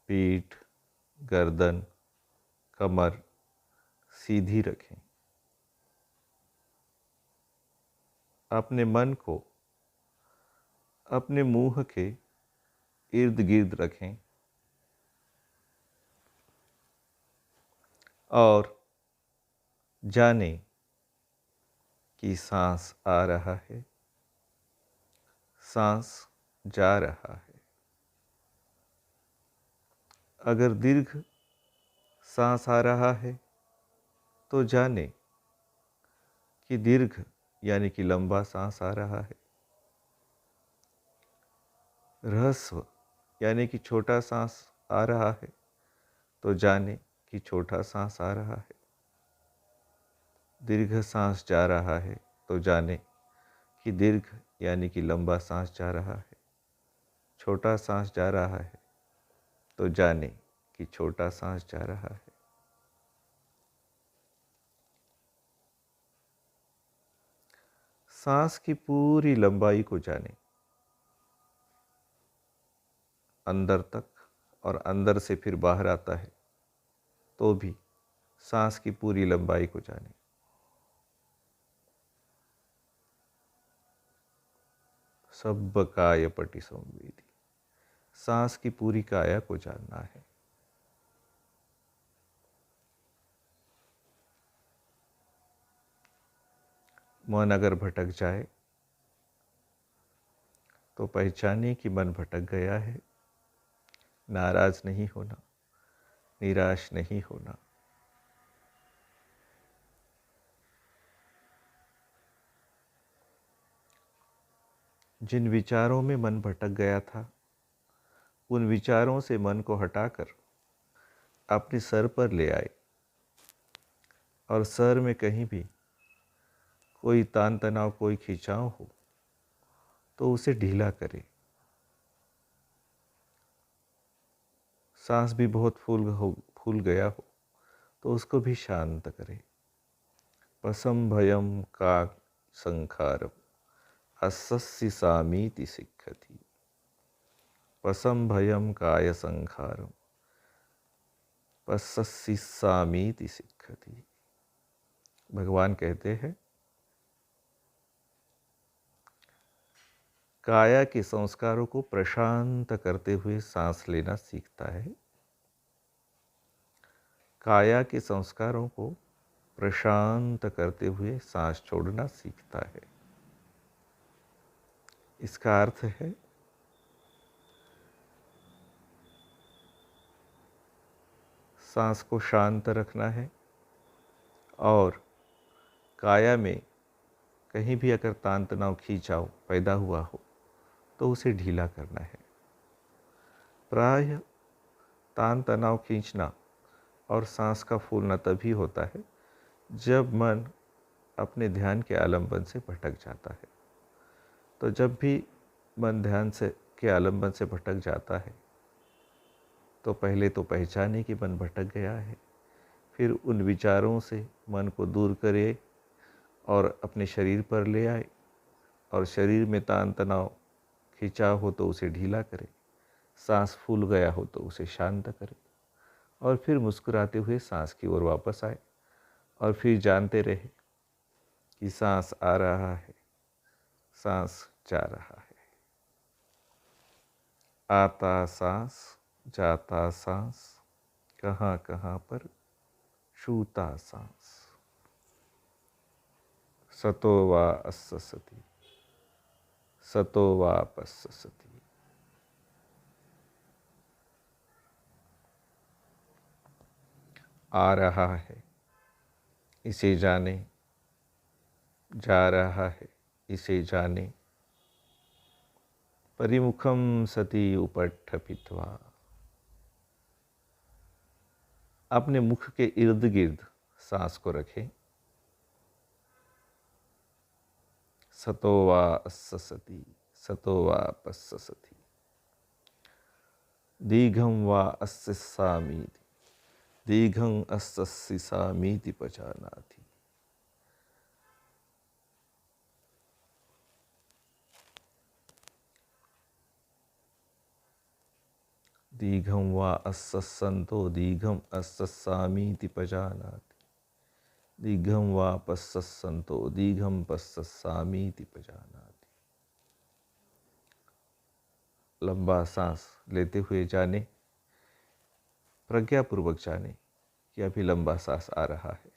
पीठ, गर्दन, कमर सीधी रखें। अपने मन को अपने मुंह के इर्द गिर्द रखें और जानें कि सांस आ रहा है, सांस जा रहा है। अगर दीर्घ सांस आ रहा है तो जानें कि दीर्घ यानी कि लंबा सांस आ रहा है। ह्रस्व यानी कि छोटा सांस आ रहा है तो जाने कि छोटा सांस आ रहा है। दीर्घ सांस जा रहा है तो जाने कि दीर्घ यानी कि लंबा सांस जा रहा है। छोटा सांस जा रहा है तो जाने कि छोटा सांस जा रहा है। सांस की पूरी लंबाई को जाने, अंदर तक, और अंदर से फिर बाहर आता है तो भी सांस की पूरी लंबाई को जाने। सब काय पटि संवेदी, सांस की पूरी काया को जानना है। मन अगर भटक जाए तो पहचानिए कि मन भटक गया है। नाराज नहीं होना, निराश नहीं होना। जिन विचारों में मन भटक गया था उन विचारों से मन को हटाकर अपने सर पर ले आए और सर में कहीं भी कोई तान तनाव, कोई खिंचाव हो तो उसे ढीला करें। सांस भी बहुत फूल गया हो तो उसको भी शांत करें। पसम भयम का संखारम अस्सि सामीति सिक्खति। पसम भयम काय संखारम पस्सि सामीति सिक्खति। भगवान कहते हैं काया के संस्कारों को प्रशांत करते हुए सांस लेना सीखता है। काया के संस्कारों को प्रशांत करते हुए सांस छोड़ना सीखता है। इसका अर्थ है सांस को शांत रखना है और काया में कहीं भी अगर तान तनाव, खींचाव पैदा हुआ हो तो उसे ढीला करना है। प्रायः तान तनाव खींचना और सांस का फूलना तभी होता है जब मन अपने ध्यान के आलंबन से भटक जाता है। तो जब भी मन ध्यान से के आलंबन से भटक जाता है तो पहले तो पहचाने कि मन भटक गया है, फिर उन विचारों से मन को दूर करे और अपने शरीर पर ले आए और शरीर में तान तनाव, खिंचाव हो तो उसे ढीला करे, सांस फूल गया हो तो उसे शांत करे और फिर मुस्कुराते हुए सांस की ओर वापस आए और फिर जानते रहे कि सांस आ रहा है, सांस जा रहा है। आता सांस, जाता सांस, कहाँ कहाँ पर छूता सांस। सतो वा अस्ससति, सतो वा पस्ससति। आ रहा है इसे जाने, जा रहा है इसे जाने। परिमुखम सती उपट्ठपित्वा, अपने मुख के इर्द गिर्द सांस को रखें। सतो वा अस्ससति, सतो वा पस्ससति। दीघं वा अस्सामीति, दीघं अस्सामीति पजानाति। दीघं वा अस्सन्तो दीघं अस्सामीति पजानाति, दीघं वा पस्सन्तो दीघं पस्सामीति पजानाति। लंबा सांस लेते हुए जाने, प्रज्ञापूर्वक जाने कि अभी लंबा सांस आ रहा है।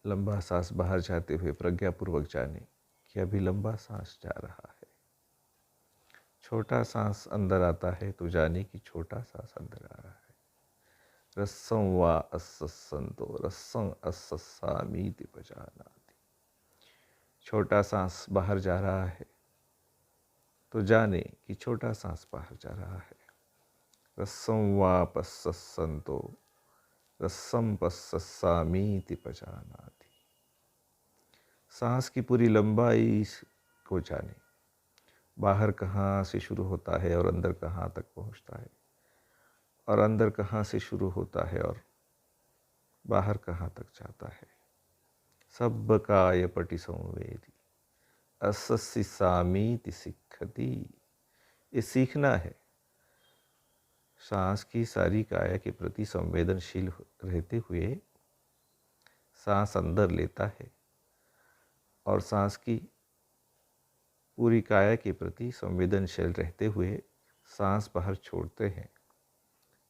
लंबा सांस बाहर जाते हुए प्रज्ञापूर्वक जाने कि अभी लंबा सांस जा रहा है। छोटा सांस अंदर आता है तो जाने कि छोटा सांस अंदर आ रहा है। रस्सं वा अस्सन्तो रस्सं अस्सामीति पजानाति। छोटा सांस बाहर जा रहा है तो जाने कि छोटा सांस बाहर जा रहा है। रस्सं वा पस्सन्तो रस्सं पस्सामीति पजानाति। सांस की पूरी लंबाई को जाने, बाहर कहाँ से शुरू होता है और अंदर कहाँ तक पहुँचता है, और अंदर कहाँ से शुरू होता है और बाहर कहाँ तक जाता है। सब्बकाय पटि संवेदी अस्सामीति सिक्खति। ये सीखना है। सांस की सारी काया के प्रति संवेदनशील रहते हुए सांस अंदर लेता है और सांस की पूरी काया के प्रति संवेदनशील रहते हुए सांस बाहर छोड़ते हैं।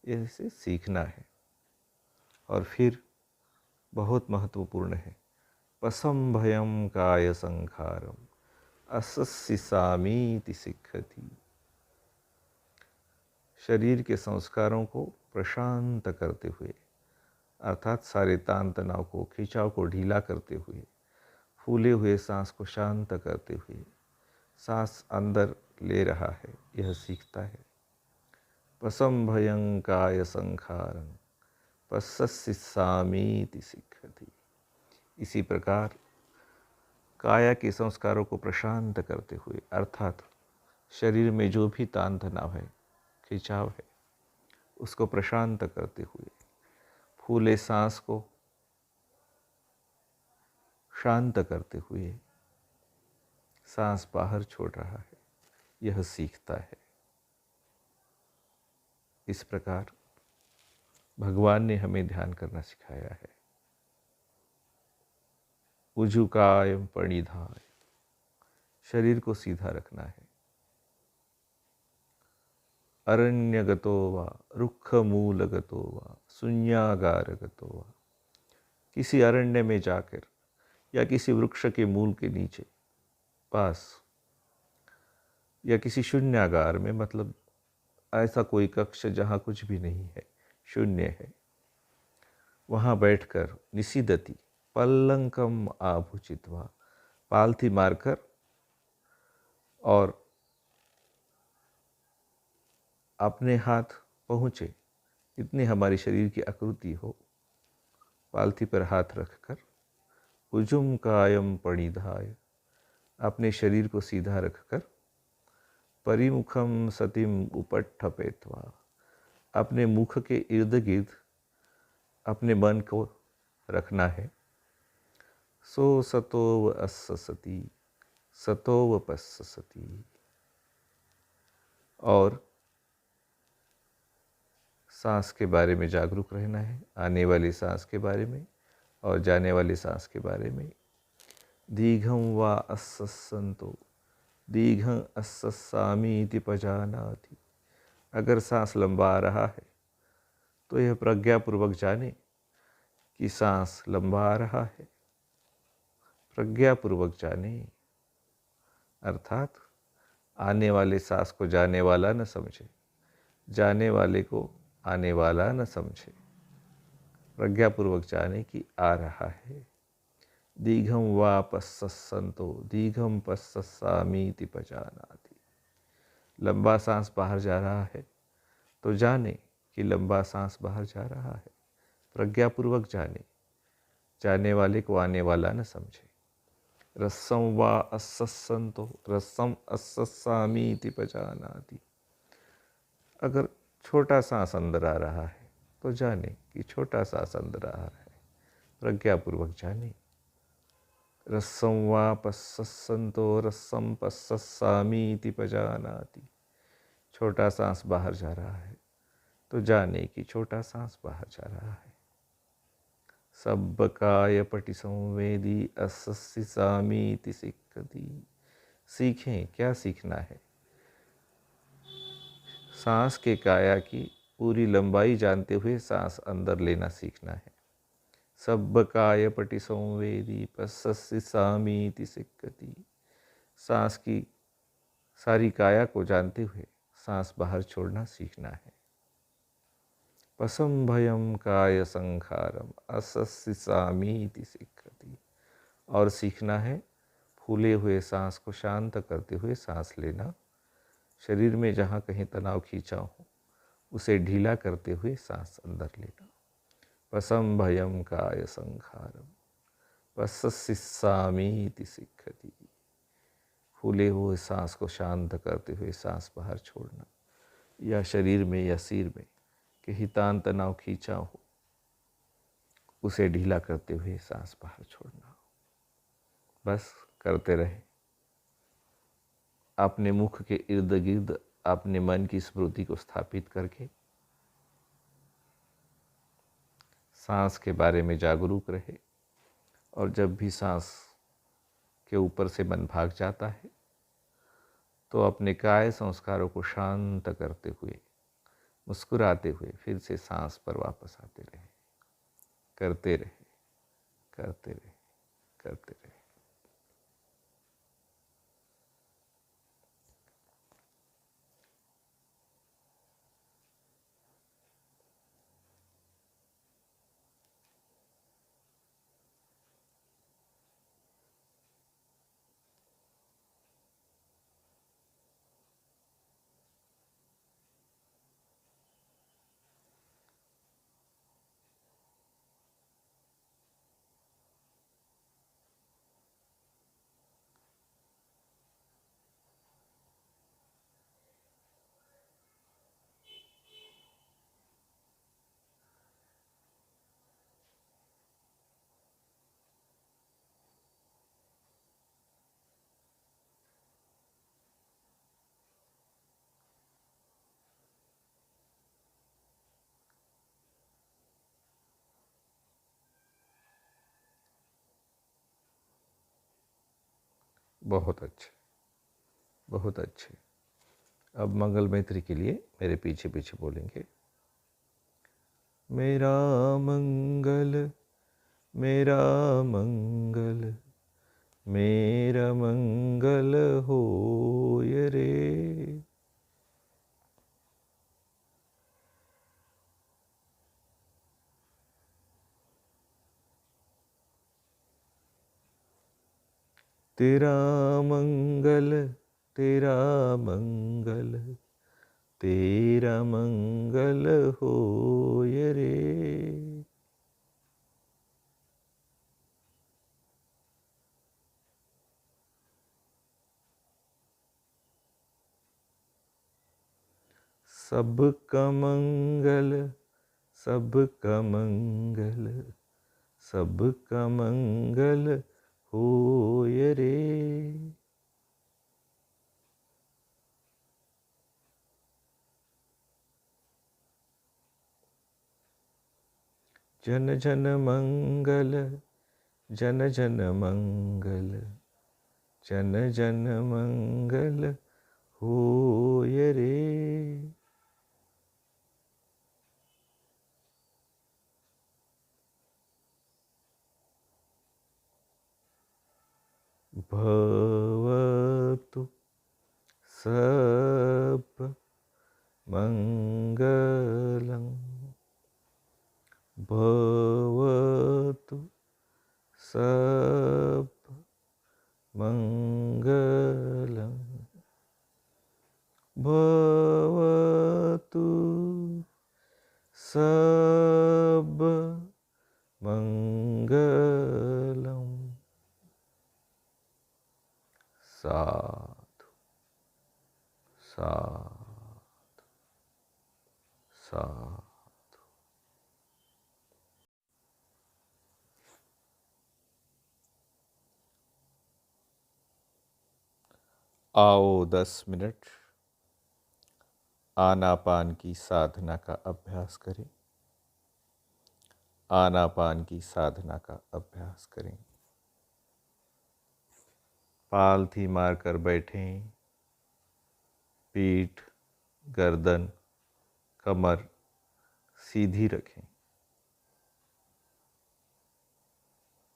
इसे सीखना है। और फिर बहुत महत्वपूर्ण है, पसंभयं काय संखारम अस्सामीति सिक्खति। शरीर के संस्कारों को प्रशांत करते हुए, अर्थात सारे तान तनाव को, खिंचाव को ढीला करते हुए, फूले हुए सांस को शांत करते हुए सांस अंदर ले रहा है, यह सीखता है। पसंभयं काय संखारं पस्सामीति सिक्खति। इसी प्रकार काया के संस्कारों को प्रशांत करते हुए, अर्थात शरीर में जो भी तान तनाव है, खिंचाव है, उसको प्रशांत करते हुए, फूले सांस को शांत करते हुए सांस बाहर छोड़ रहा है, यह सीखता है। इस प्रकार भगवान ने हमें ध्यान करना सिखाया है। उजुकायम परिधाय, शरीर को सीधा रखना है। अरण्यगतो वा रुक्षमूलगतो वा शून्यागारगतो वा, किसी अरण्य में जाकर या किसी वृक्ष के मूल के नीचे पास या किसी शून्यागार में, मतलब ऐसा कोई कक्ष जहाँ कुछ भी नहीं है, शून्य है, वहाँ बैठकर निसीदति पल्लंकम आभुचित्वा, पालथी मारकर और अपने हाथ पहुँचे, इतनी हमारी शरीर की आकृति हो, पालथी पर हाथ रखकर उजुम कायम परिधाय, अपने शरीर को सीधा रखकर परिमुखम सतिम उपट्ठपेत्वा, अपने मुख के इर्द गिर्द अपने मन को रखना है। सो सतोव अस्सति सतोव पस्सति, और सांस के बारे में जागरूक रहना है, आने वाली सांस के बारे में और जाने वाली सांस के बारे में। दीघं वा अस्सन्तो दीघं अस्सामीति पजानाति। अगर सांस लंबा आ रहा है तो यह प्रज्ञापूर्वक जाने कि सांस लंबा आ रहा है। प्रज्ञापूर्वक जाने, अर्थात आने वाले सांस को जाने वाला न समझे, जाने वाले को आने वाला न समझे। प्रज्ञापूर्वक जाने कि आ रहा है। दीघं वा पस्सन्तो दीघं पस्सामीति पजानाति। लंबा सांस बाहर जा रहा है तो जाने कि लंबा सांस बाहर जा रहा है। प्रज्ञापूर्वक जाने, जाने वाले को आने वाला न समझे। रस्सं वा अस्सन्तो रस्सं अस्सामीति पजानाति। अगर छोटा सांस अंदर आ रहा है तो जाने कि छोटा सांस अंदर आ रहा है, प्रज्ञापूर्वक जाने। रस्सं वा पस्सन्तो रस्सं पस्ससामीति पजानाति। छोटा सांस बाहर जा रहा है तो जाने कि छोटा सांस बाहर जा रहा है। सब्बकाय पटि संवेदी असस्सि सामीति सिक्खति। सीखें, क्या सीखना है? सांस के काया की पूरी लंबाई जानते हुए सांस अंदर लेना सीखना है। सब्बकाय पटि संवेदी पस्सस्सि सामीति सिक्खति। सांस की सारी काया को जानते हुए सांस बाहर छोड़ना सीखना है। पसंभयम काय संखारम असस्सि सामीति सिक्खति। और सीखना है फूले हुए सांस को शांत करते हुए सांस लेना। शरीर में जहाँ कहीं तनाव खींचा हो उसे ढीला करते हुए सांस अंदर लेना। पसंभयम काय संखारम पस्सस्सि सामीति सिक्खति। फूले हुए सांस को शांत करते हुए सांस बाहर छोड़ना, या शरीर में या सिर में कहीं तान तनाव खींचा हो उसे ढीला करते हुए सांस बाहर छोड़ना। बस करते रहे। अपने मुख के इर्द गिर्द अपने मन की स्मृति को स्थापित करके सांस के बारे में जागरूक रहे। और जब भी सांस के ऊपर से मन भाग जाता है तो अपने काय संस्कारों को शांत करते हुए, मुस्कुराते हुए फिर से सांस पर वापस आते रहे। करते रहे, करते रहे, करते रहे। बहुत अच्छे, बहुत अच्छे। अब मंगल मैत्री के लिए मेरे पीछे पीछे बोलेंगे। मेरा मंगल, मेरा मंगल, मेरा मंगल होय रे। तेरा मंगल, तेरा मंगल, तेरा मंगल होय रे। सबका मंगल, सबका मंगल, सबका मंगल होय रे। जन जन मंगल, जन जन मंगल, जन जन मंगल होय रे। भवतु सब मंगलं, भवतु सब मंगलं, भवतु सब मंगलम्। साधु, साधु, साथ। आओ 10 मिनट आनापान की साधना का अभ्यास करें। आनापान की साधना का अभ्यास करें। पालथी मारकर बैठें। पीठ, गर्दन, कमर सीधी रखें।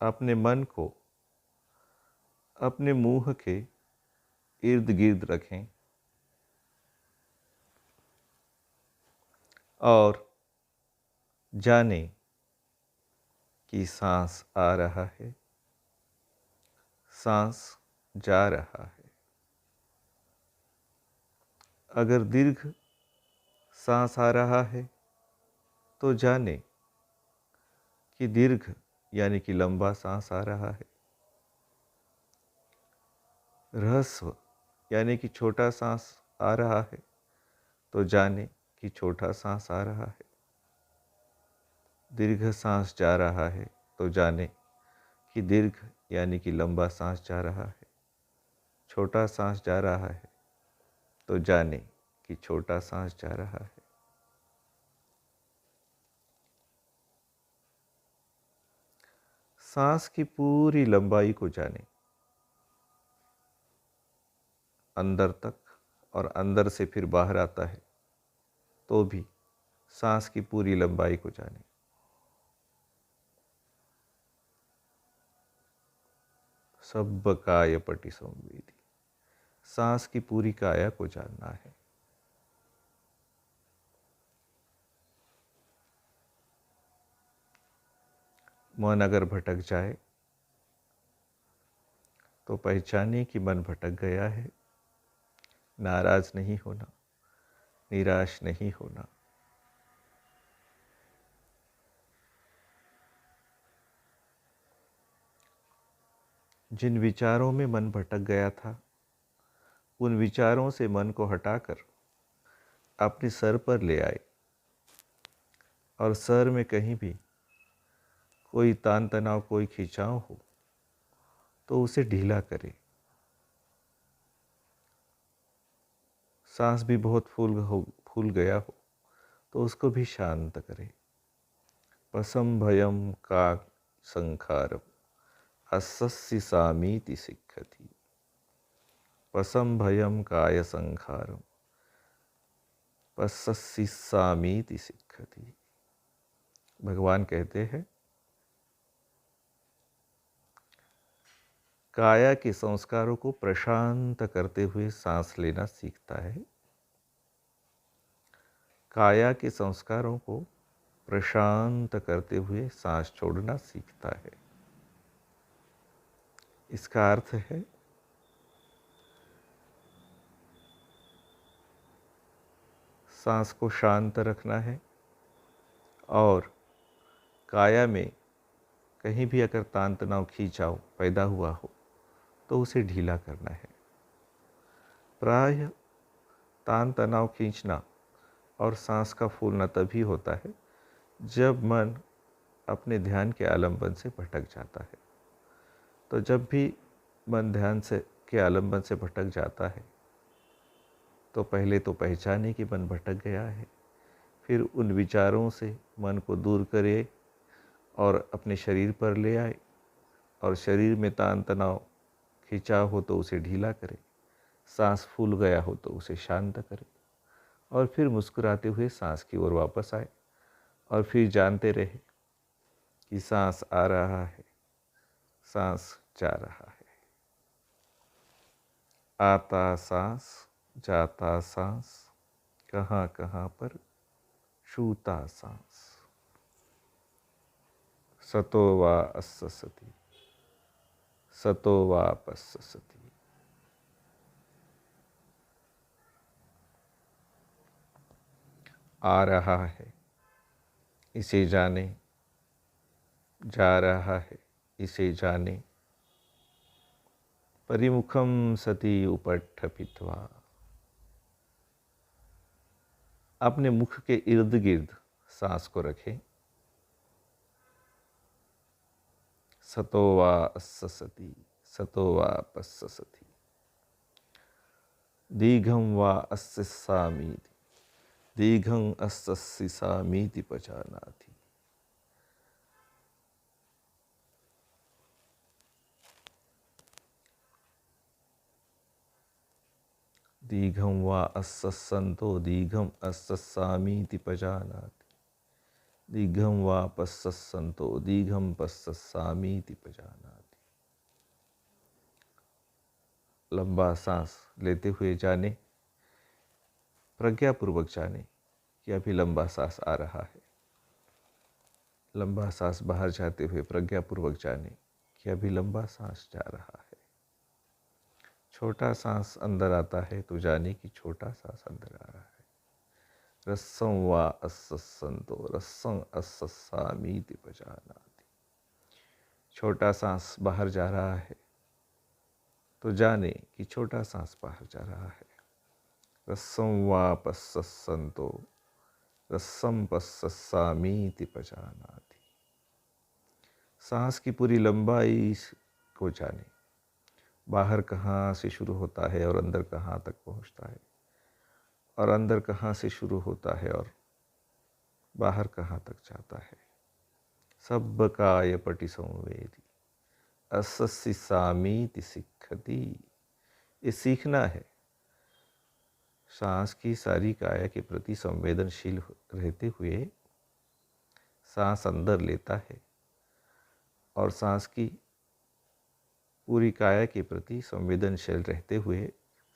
अपने मन को अपने मुंह के इर्द गिर्द रखें और जानें कि सांस आ रहा है, सांस जा रहा है। अगर दीर्घ सांस आ रहा है तो जानें कि दीर्घ यानी कि लंबा सांस आ रहा है। ह्रस्व यानी कि छोटा सांस आ रहा है तो जानें कि छोटा सांस आ रहा है। दीर्घ सांस जा रहा है तो जानें कि दीर्घ यानी कि लंबा सांस जा रहा है। छोटा सांस जा रहा है तो जानें कि छोटा सांस जा रहा है। सांस की पूरी लंबाई को जानें, अंदर तक, और अंदर से फिर बाहर आता है तो भी सांस की पूरी लंबाई को जानें। सब काय पटि संवेदी, सांस की पूरी काया को जानना है। मन अगर भटक जाए तो पहचानिए कि मन भटक गया है। नाराज नहीं होना, निराश नहीं होना। जिन विचारों में मन भटक गया था, उन विचारों से मन को हटाकर अपने सर पर ले आए और सर में कहीं भी कोई तान तनाव, कोई खिंचाव हो तो उसे ढीला करें। सांस भी बहुत फूल गया हो तो उसको भी शांत करें। पसम भयम का संखारम अस्सि सामीति सिक्खति। पसम भयम काय संखारम पस्सि सामीति सिक्खति। भगवान कहते हैं, काया के संस्कारों को प्रशांत करते हुए सांस लेना सीखता है। काया के संस्कारों को प्रशांत करते हुए सांस छोड़ना सीखता है। इसका अर्थ है सांस को शांत रखना है और काया में कहीं भी अगर तान तनाव, खींचाव पैदा हुआ हो तो उसे ढीला करना है। प्रायः तान तनाव खींचना और सांस का फूलना तभी होता है जब मन अपने ध्यान के आलंबन से भटक जाता है। तो जब भी मन ध्यान से के आलंबन से भटक जाता है तो पहले तो पहचाने कि मन भटक गया है, फिर उन विचारों से मन को दूर करे और अपने शरीर पर ले आए और शरीर में तान तनाव, खिंचाव हो तो उसे ढीला करे, सांस फूल गया हो तो उसे शांत करे और फिर मुस्कुराते हुए सांस की ओर वापस आए और फिर जानते रहे कि सांस आ रहा है, सांस जा रहा है। आता सांस, जाता सांस, कहाँ कहाँ पर छूता सांस। सतो वा अस्ससति, सतो वा पस्ससति। आ रहा है इसे जाने, जा रहा है इसे जाने। परिमुखम सति उपट्ठपित्वा। अपने मुख के इर्द गिर्द सांस को रखें। सतो वा अस्ससति, सतो वा पस्ससति, दीर्घं वा अस्ससामीति, दीर्घं अस्ससिसामीति पचानाति। दीर्घं वा अस्ससन्तो, दीर्घं अस्ससामीति पजानाति, दीर्घं वा पस्ससन्तो, दीर्घं पस्ससामीति पजानाति। लंबा सांस लेते हुए जाने, प्रज्ञापूर्वक जाने कि अभी लंबा सांस आ रहा है। लंबा सांस बाहर जाते हुए प्रज्ञापूर्वक जाने कि अभी लंबा सांस जा रहा है। छोटा सांस अंदर आता है तो जाने कि छोटा सांस अंदर आ रहा है। रस्सं वा अस्ससन्तो, रस्सं अस्ससामीति पजानाति। छोटा सांस बाहर जा रहा है तो जाने कि छोटा सांस बाहर जा रहा है। रस्सं वा पस्ससन्तो, रस्सं पस्ससामीति पजानाति। सांस की पूरी लंबाई को जाने, बाहर कहाँ से शुरू होता है और अंदर कहाँ तक पहुँचता है, और अंदर कहाँ से शुरू होता है और बाहर कहाँ तक जाता है। सब्बकाय पटि संवेदी, अस्ससिसामीति सिक्खति। ये सीखना है। सांस की सारी काया के प्रति संवेदनशील रहते हुए सांस अंदर लेता है और सांस की पूरी काया के प्रति संवेदनशील रहते हुए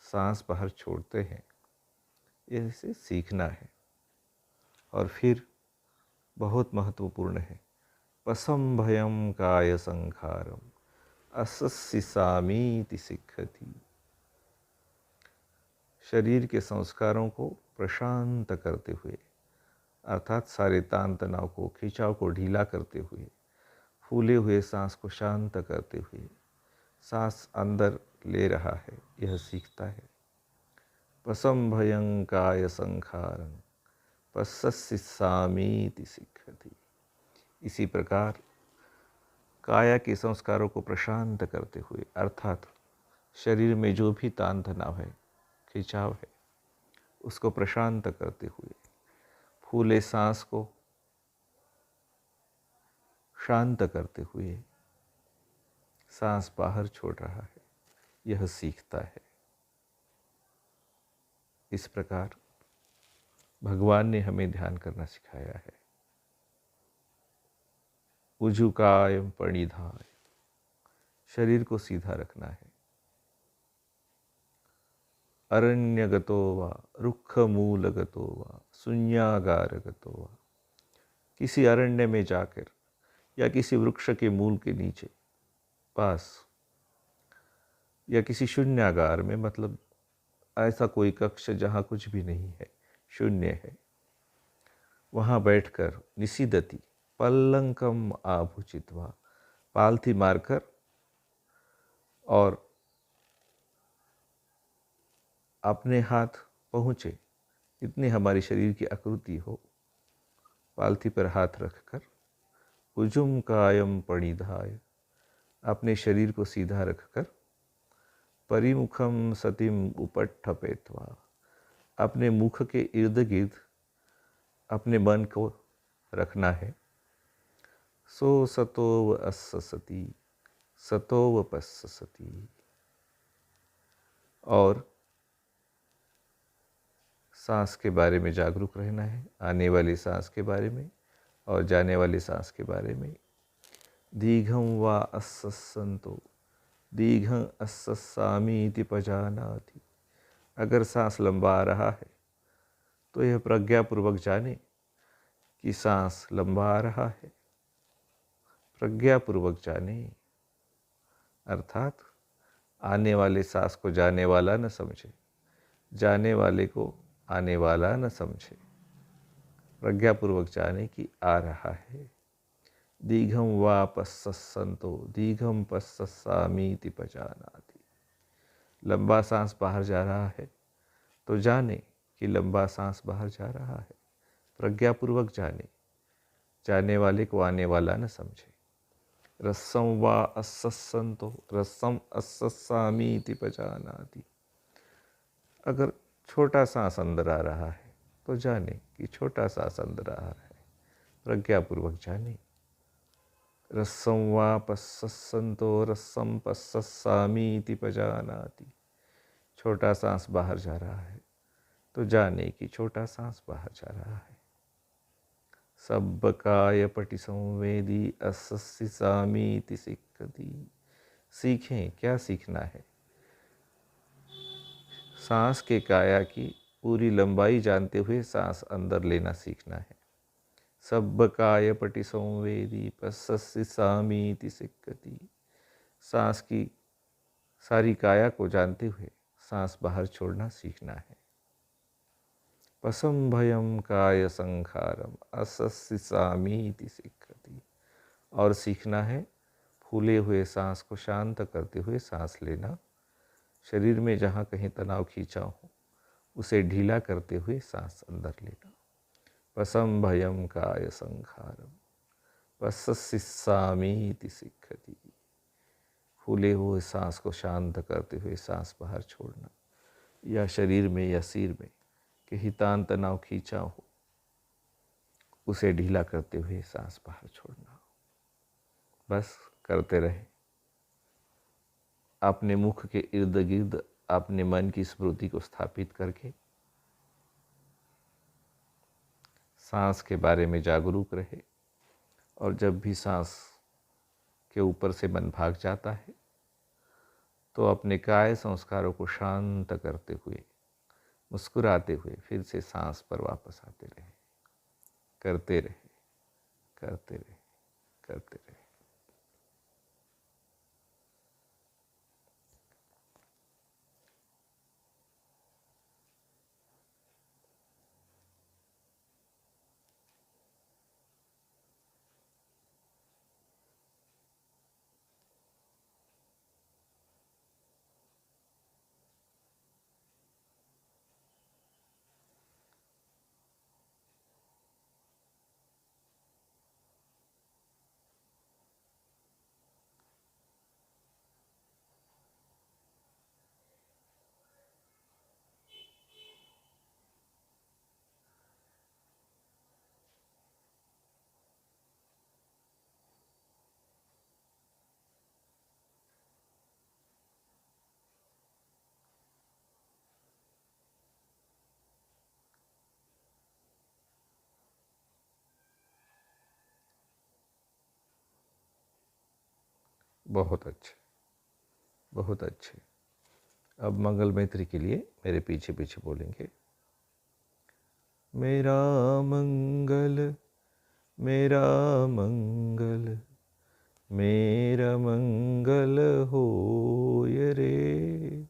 सांस बाहर छोड़ते हैं। इसे सीखना है। और फिर बहुत महत्वपूर्ण है, पसंभयं काय संखारम अस्ससिसामीति सिक्खति। शरीर के संस्कारों को प्रशांत करते हुए, अर्थात सारे तान तनाव को, खिंचाव को ढीला करते हुए, फूले हुए सांस को शांत करते हुए सांस अंदर ले रहा है, यह सीखता है। पसंभयं काय संखारं पस्ससिसामीति सिक्खति। इसी प्रकार काया के संस्कारों को प्रशांत करते हुए, अर्थात शरीर में जो भी तान तनाव है, खिंचाव है, उसको प्रशांत करते हुए फूले सांस को शांत करते हुए सांस बाहर छोड़ रहा है, यह सीखता है। इस प्रकार भगवान ने हमें ध्यान करना सिखाया है। उजुकायम परिधाय, शरीर को सीधा रखना है। अरण्यगतो वा रुक्षमूलगतो वा शून्यागारगतो वा, किसी अरण्य में जाकर या किसी वृक्ष के मूल के नीचे पास या किसी शून्यागार में, मतलब ऐसा कोई कक्ष जहाँ कुछ भी नहीं है, शून्य है, वहाँ बैठकर निसीदति पल्लंकम आभुचित्वा, पालथी मारकर और अपने हाथ पहुँचे इतनी हमारी शरीर की आकृति हो, पालथी पर हाथ रखकर उजुम कायम परिधाय, अपने शरीर को सीधा रखकर परिमुखम सतिम उपट्ठपेत्वा, अपने मुख के इर्द गिर्द अपने मन को रखना है। सो सतोव अस्ससति, सतोव पस्ससति। और सांस के बारे में जागरूक रहना है, आने वाली सांस के बारे में और जाने वाली सांस के बारे में। दीर्घं वा अस्ससन्तो, दीर्घं अस्ससामीति पजानाति। अगर सांस लंबा आ रहा है तो यह प्रज्ञापूर्वक जाने कि सांस लंबा आ रहा है। प्रज्ञापूर्वक जाने, अर्थात आने वाले सांस को जाने वाला न समझे, जाने वाले को आने वाला न समझे। प्रज्ञापूर्वक जाने कि आ रहा है। दीर्घं वा पस्ससन्तो, दीर्घं पस्ससामीति पजानाति। लंबा सांस बाहर जा रहा है तो जाने कि लंबा सांस बाहर जा रहा है। प्रज्ञापूर्वक जाने, जाने वाले को आने वाला न समझे। रस्सम वा अस्संतो रस्सम अस्सामीति पजानाति। अगर छोटा सांस अंदर आ रहा है तो जाने कि छोटा सांस अंदर आ रहा है, प्रज्ञापूर्वक जाने। रस्सम वा पस्संतो रस्सम पस्सामीति पजानाति। छोटा सांस बाहर जा रहा है तो जाने कि छोटा सांस बाहर जा रहा है। सब्बकाय पटि संवेदी अस्सिसामीति सिक्खति। सीखें, क्या सीखना है? सांस के काया की पूरी लंबाई जानते हुए सांस अंदर लेना सीखना है। सब्बकाय पटि संवेदी अस्सिसामीति सिक्खति। सांस की सारी काया को जानते हुए सांस बाहर छोड़ना सीखना है। पसंभयम काय संखारम अस्सिसामीति सिक्खति। और सीखना है फूले हुए सांस को शांत करते हुए सांस लेना। शरीर में जहाँ कहीं तनाव खींचा हो उसे ढीला करते हुए सांस अंदर लेना। पसंभयम काय संखारम अस्सिसामीति सिक्खति। फूले हुए सांस को शांत करते हुए सांस बाहर छोड़ना, या शरीर में या सिर में कहीं तान तनाव खींचा हो उसे ढीला करते हुए सांस बाहर छोड़ना। बस करते रहे। अपने मुख के इर्द गिर्द अपने मन की स्मृति को स्थापित करके सांस के बारे में जागरूक रहे। और जब भी सांस के ऊपर से मन भाग जाता है तो अपने काय संस्कारों को शांत करते हुए, मुस्कुराते हुए फिर से सांस पर वापस आते रहे। करते रहे, करते रहे, करते रहे। बहुत अच्छे, बहुत अच्छे। अब मंगल मैत्री के लिए मेरे पीछे पीछे बोलेंगे। मेरा मंगल, मेरा मंगल, मेरा मंगल होय रे।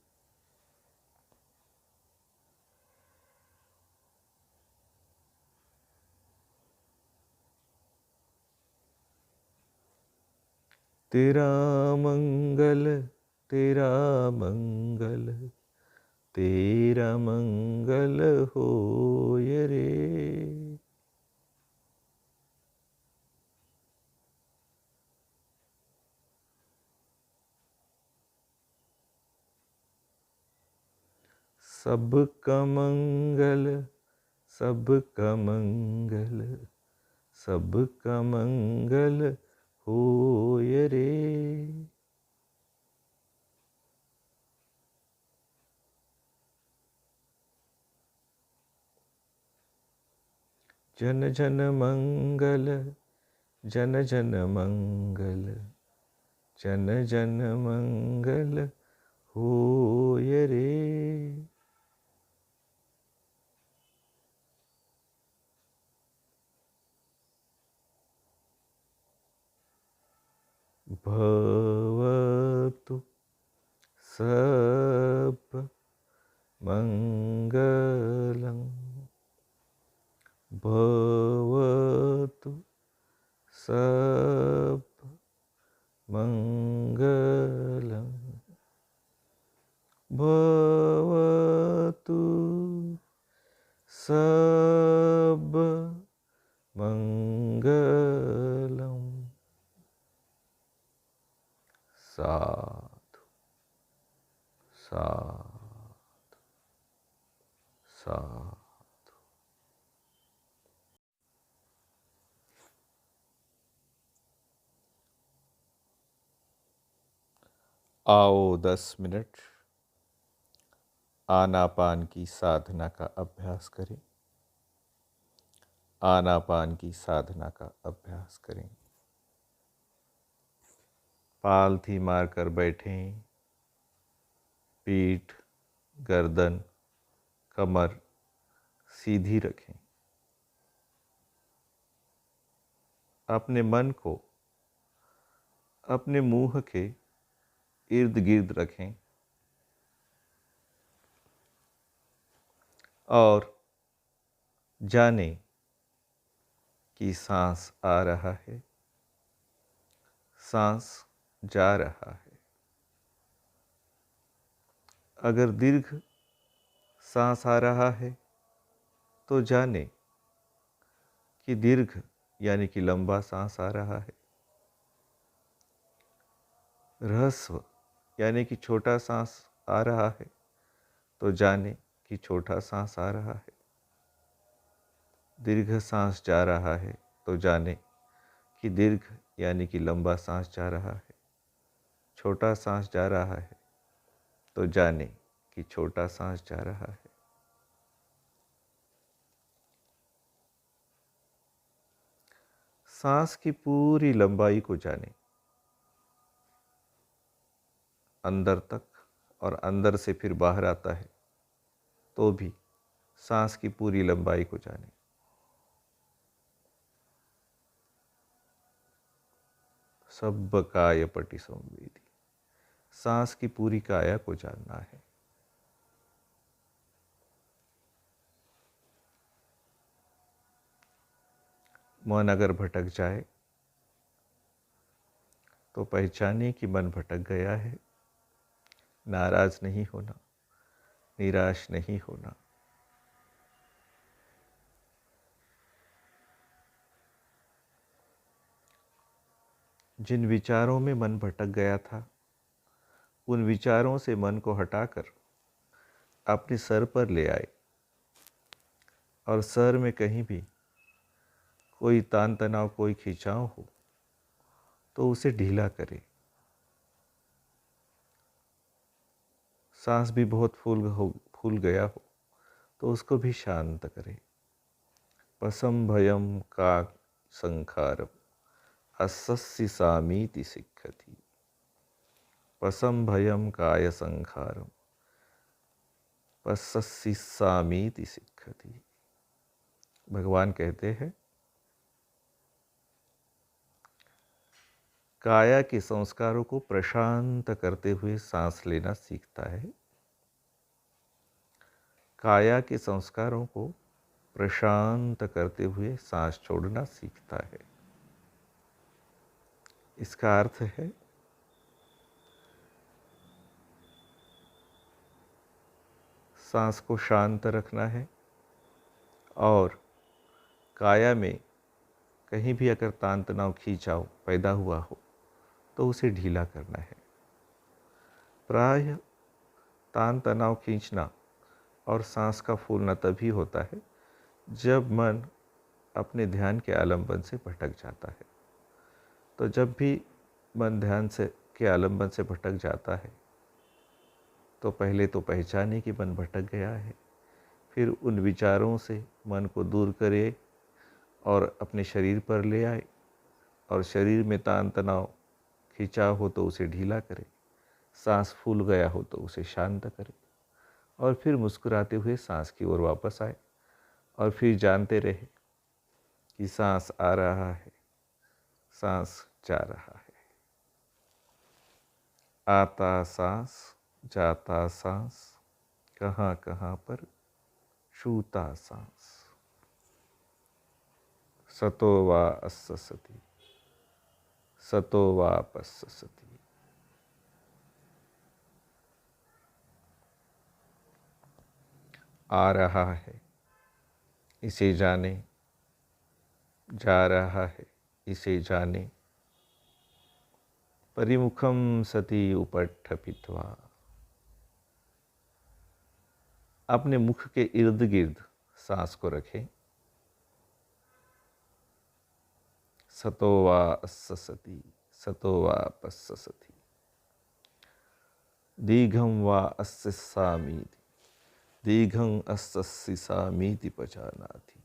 तेरा मंगल, तेरा मंगल, तेरा मंगल होय रे। सबका मंगल, सबका मंगल, सबका मंगल होय रे। जन जन मंगल, जन जन मंगल, जन जन मंगल होय रे। भवतु सब मंगलम, भवतु सब मंगलम, भवतु साधु साधु। आओ 10 मिनट आनापान की साधना का अभ्यास करें। आनापान की साधना का अभ्यास करें। पालथी मारकर बैठें। पीठ, गर्दन, कमर सीधी रखें। अपने मन को अपने मुंह के इर्द गिर्द रखें और जानें कि सांस आ रहा है, सांस जा रहा है। अगर दीर्घ सांस आ रहा है तो जानें कि दीर्घ यानी कि लंबा सांस आ रहा है। ह्रस्व यानी कि छोटा सांस आ रहा है तो जानें कि छोटा सांस आ रहा है। दीर्घ सांस जा रहा है तो जानें कि दीर्घ यानी कि लंबा सांस जा रहा है। छोटा सांस जा रहा है तो जानें कि छोटा सांस जा रहा है। सांस की पूरी लंबाई को जानें, अंदर तक, और अंदर से फिर बाहर आता है तो भी सांस की पूरी लंबाई को जानें। सब काय पटि संवेदी, सांस की पूरी काया को जानना है। मन अगर भटक जाए तो पहचानिए कि मन भटक गया है। नाराज नहीं होना, निराश नहीं होना। जिन विचारों में मन भटक गया था, उन विचारों से मन को हटाकर अपने सर पर ले आए और सर में कहीं भी कोई तान तनाव, कोई खिंचाव हो तो उसे ढीला करें। सांस भी बहुत फूल गया हो तो उसको भी शांत करें। पसम भयम का संखारम अस्सि सामीति सिक्खति। पसम भयम काय संखारम पस्सि सामीति सिक्खति। भगवान कहते हैं, काया के संस्कारों को प्रशांत करते हुए सांस लेना सीखता है। काया के संस्कारों को प्रशांत करते हुए सांस छोड़ना सीखता है। इसका अर्थ है सांस को शांत रखना है और काया में कहीं भी अगर तान तनाव, खींचाव पैदा हुआ हो तो उसे ढीला करना है। प्रायः तान तनाव खींचना और सांस का फूलना तभी होता है जब मन अपने ध्यान के आलंबन से भटक जाता है। तो जब भी मन ध्यान से के आलंबन से भटक जाता है तो पहले तो पहचाने कि मन भटक गया है, फिर उन विचारों से मन को दूर करे और अपने शरीर पर ले आए, और शरीर में तान तनाव, खिंचाव हो तो उसे ढीला करे, सांस फूल गया हो तो उसे शांत करे, और फिर मुस्कुराते हुए सांस की ओर वापस आए और फिर जानते रहे कि सांस आ रहा है, सांस जा रहा है। आता सांस, जाता सांस, कहाँ कहाँ पर छूता सांस। सतो वा अस्य सति, सतो वा पस्य सति। आ रहा है इसे जाने, जा रहा है इसे जाने। परिमुखम सति उपट्ठपित्वा, अपने मुख के इर्द गिर्द सांस को रखें। सतो वा अस्ससति, सतो वा पस्ससति, दीर्घं वा अस्सिस्सामीति, दीर्घं अस्सिस्सामीति पचानाति।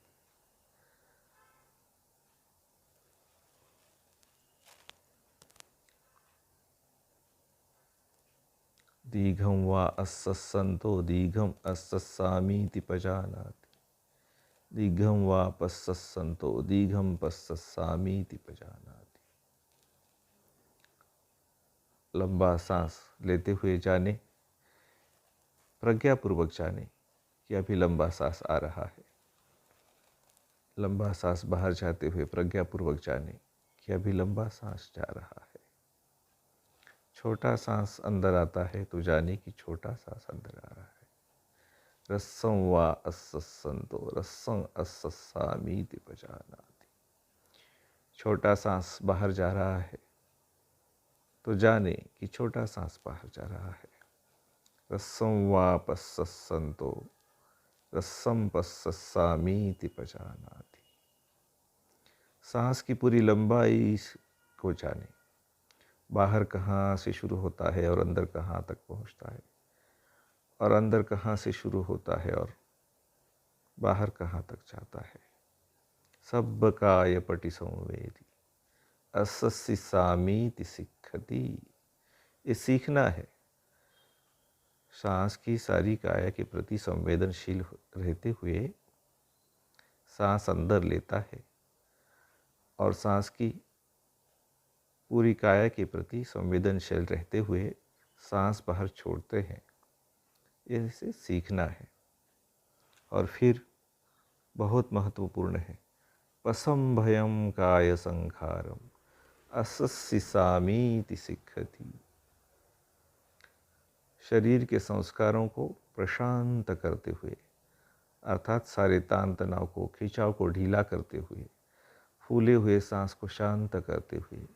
दीर्घं वा अस्सन्तो, दीर्घं अस्ससामीति पजानाति, दीर्घं वा पस्सन्तो, दीर्घं पस्ससामीति पजानाति। लंबा सांस लेते हुए जाने, प्रज्ञापूर्वक जाने कि अभी लंबा सांस आ रहा है। लंबा सांस बाहर जाते हुए प्रज्ञापूर्वक जाने कि अभी लंबा सांस जा रहा है। छोटा सांस अंदर आता है तो जाने कि छोटा सांस अंदर आ रहा है। रस्सं वा अस्सन्तो, रस्सं अस्ससामीति पजानाति। छोटा सांस बाहर जा रहा है तो जाने कि छोटा सांस बाहर जा रहा है। रस्सं वा पस्सन्तो, रस्सं पस्ससामीति पजानाति। सांस की पूरी लंबाई को जाने, बाहर कहाँ से शुरू होता है और अंदर कहाँ तक पहुँचता है, और अंदर कहाँ से शुरू होता है और बाहर कहाँ तक जाता है। सब्बकायपटि संवेदी अस्सिस्सामीति सिक्खति। ये सीखना है। सांस की सारी काया के प्रति संवेदनशील रहते हुए सांस अंदर लेता है और सांस की पूरी काया के प्रति संवेदनशील रहते हुए सांस बाहर छोड़ते हैं। इसे सीखना है। और फिर बहुत महत्वपूर्ण है, पसंभयं काय संखारम अस्सिस्सामीति सिक्खति। शरीर के संस्कारों को प्रशांत करते हुए, अर्थात सारे तान तनाव को, खिंचाव को ढीला करते हुए, फूले हुए सांस को शांत करते हुए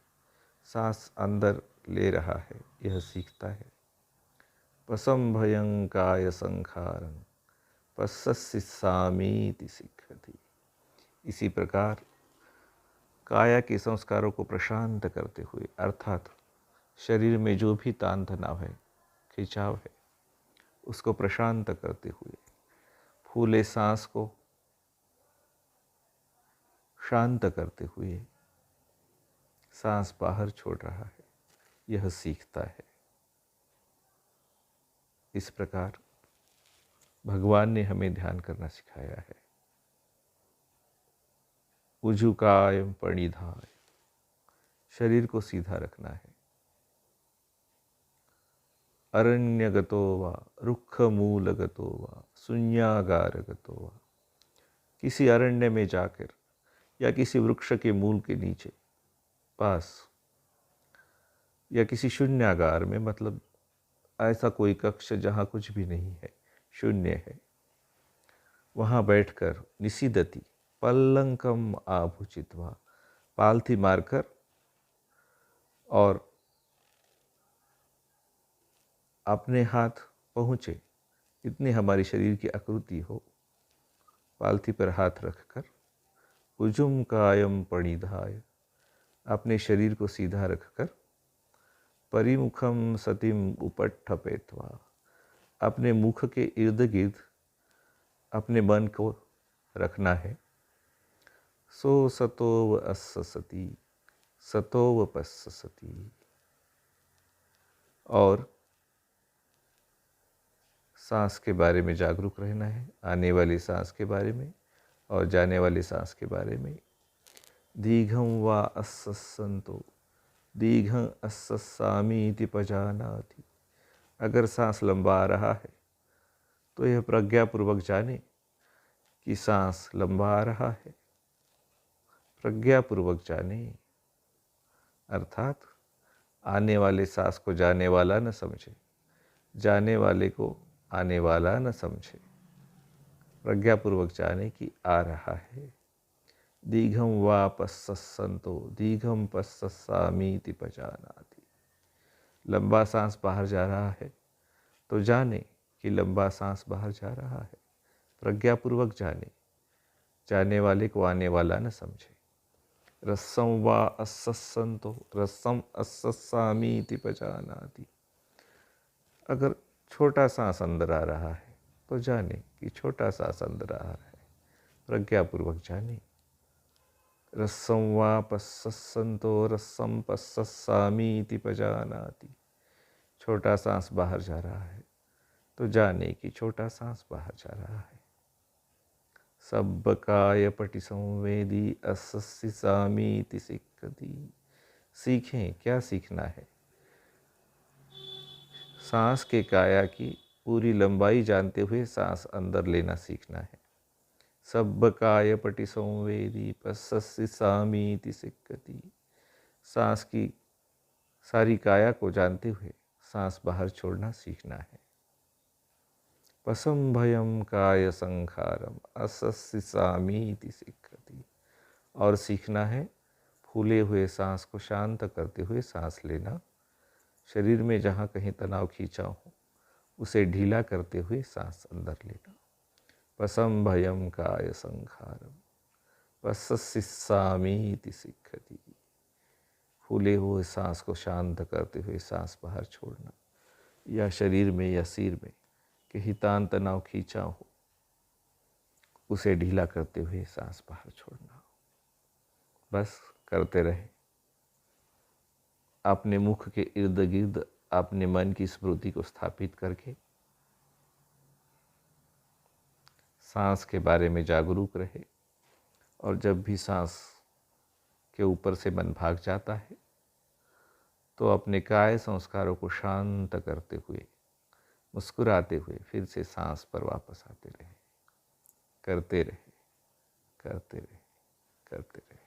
सांस अंदर ले रहा है, यह सीखता है। पसंभयं काय संखारं पस्सिस्सामीति सिक्खति। इसी प्रकार काया के संस्कारों को प्रशांत करते हुए, अर्थात शरीर में जो भी तान तनाव है, खिंचाव है, उसको प्रशांत करते हुए फूले सांस को शांत करते हुए सांस बाहर छोड़ रहा है, यह सीखता है। इस प्रकार भगवान ने हमें ध्यान करना सिखाया है। उजुकायम परिधाय, शरीर को सीधा रखना है। अरण्यगतो वा रुक्षमूलगतो वा शून्यागारगतो वा, किसी अरण्य में जाकर या किसी वृक्ष के मूल के नीचे पास या किसी शून्यागार में, मतलब ऐसा कोई कक्ष जहाँ कुछ भी नहीं है, शून्य है, वहाँ बैठकर निसीदति पल्लंकम आभुचित्वा, पालथी मारकर और अपने हाथ पहुँचे इतनी हमारी शरीर की आकृति हो, पालथी पर हाथ रखकर उजुम कायम परिधाय, अपने शरीर को सीधा रखकर परिमुखम सतिम उपट्ठपेत्वा, अपने मुख के इर्द गिर्द अपने मन को रखना है। सो सतोव अस्ससति, सतोव पस्ससति। और सांस के बारे में जागरूक रहना है, आने वाली सांस के बारे में और जाने वाली सांस के बारे में। दीर्घं वा अस्सन्तो, दीर्घं अस्ससामीति पजानाति। अगर सांस लंबा आ रहा है तो यह प्रज्ञापूर्वक जाने कि सांस लंबा आ रहा है। प्रज्ञापूर्वक जाने, अर्थात आने वाले सांस को जाने वाला न समझे, जाने वाले को आने वाला न समझे। प्रज्ञापूर्वक जाने कि आ रहा है। दीर्घं वा पस्सन्तो, दीर्घं पस्ससामीति पजानाति। लंबा सांस बाहर जा रहा है तो जाने कि लंबा सांस बाहर जा रहा है। प्रज्ञापूर्वक जाने, जाने वाले को आने वाला न समझे। रस्सम वा अस्संतो रस्सम अस्सामीति पजानाति। अगर छोटा सांस अंदर आ रहा है तो जाने कि छोटा सांस अंदर आ रहा है, प्रज्ञापूर्वक जाने। रस्सम वा पस्संतो रस्सम पस्सामीति पजानाति। छोटा सांस बाहर जा रहा है तो जाने कि छोटा सांस बाहर जा रहा है। सब्बकाय पटि संवेदी असस्सि सामीति सिक्खति। सीखें, क्या सीखना है? सांस के काया की पूरी लंबाई जानते हुए सांस अंदर लेना सीखना है। सब्बकाय पटि संवेदी असस्सि सामीति सिक्खति। सांस की सारी काया को जानते हुए सांस बाहर छोड़ना सीखना है। पसंभयम काय संखारम असस्सि सामीति सिक्खति। और सीखना है फूले हुए सांस को शांत करते हुए सांस लेना। शरीर में जहाँ कहीं तनाव खींचा हो उसे ढीला करते हुए सांस अंदर लेना। पसंभयम काय संखारम असस्सि सामीति सिक्खति। फूले हुए सांस को शांत करते हुए सांस बाहर छोड़ना, या शरीर में या सिर में कहीं तान तनाव खींचा हो उसे ढीला करते हुए सांस बाहर छोड़ना। बस करते रहे। अपने मुख के इर्द गिर्द अपने मन की स्मृति को स्थापित करके सांस के बारे में जागरूक रहे। और जब भी सांस के ऊपर से मन भाग जाता है तो अपने काय संस्कारों को शांत करते हुए, मुस्कुराते हुए फिर से सांस पर वापस आते रहे। करते रहे, करते रहे, करते रहे।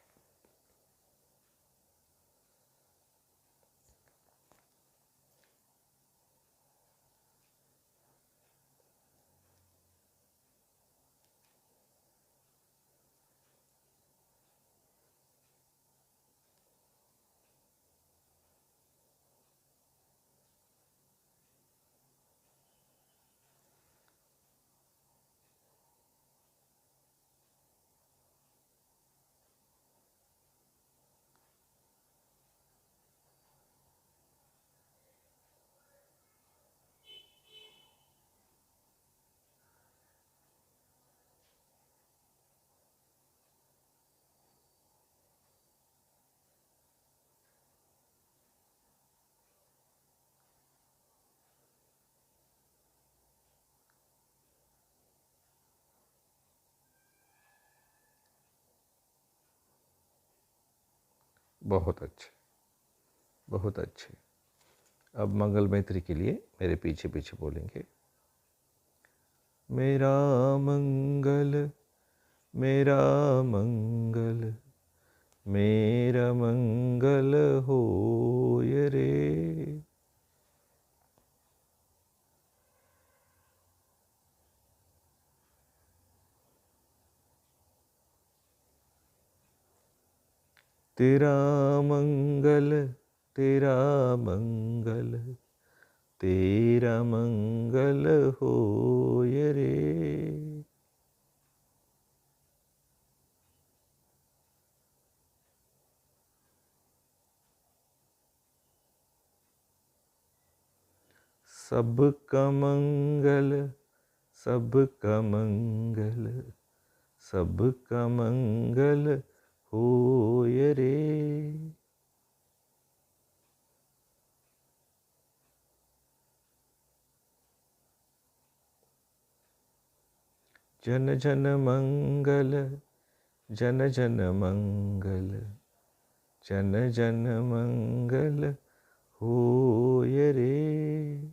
बहुत अच्छे, बहुत अच्छे। अब मंगल मैत्री के लिए मेरे पीछे पीछे बोलेंगे। मेरा मंगल, मेरा मंगल, मेरा मंगल होय रे। तेरा मंगल, तेरा मंगल, तेरा मंगल होय रे। सबका मंगल, सबका मंगल, सबका मंगल होय रे। जन जन मंगल, जन जन मंगल, जन जन मंगल होय रे।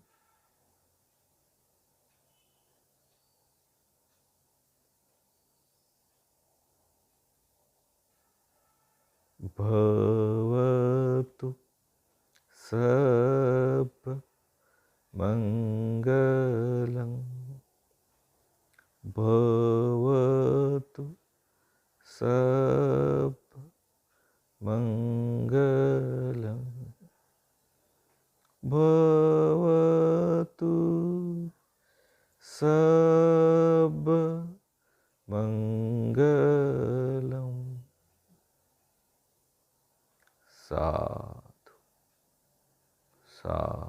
भवतु सब मंगलं, भवतु सब मंगलं, भवतु साधु साधु।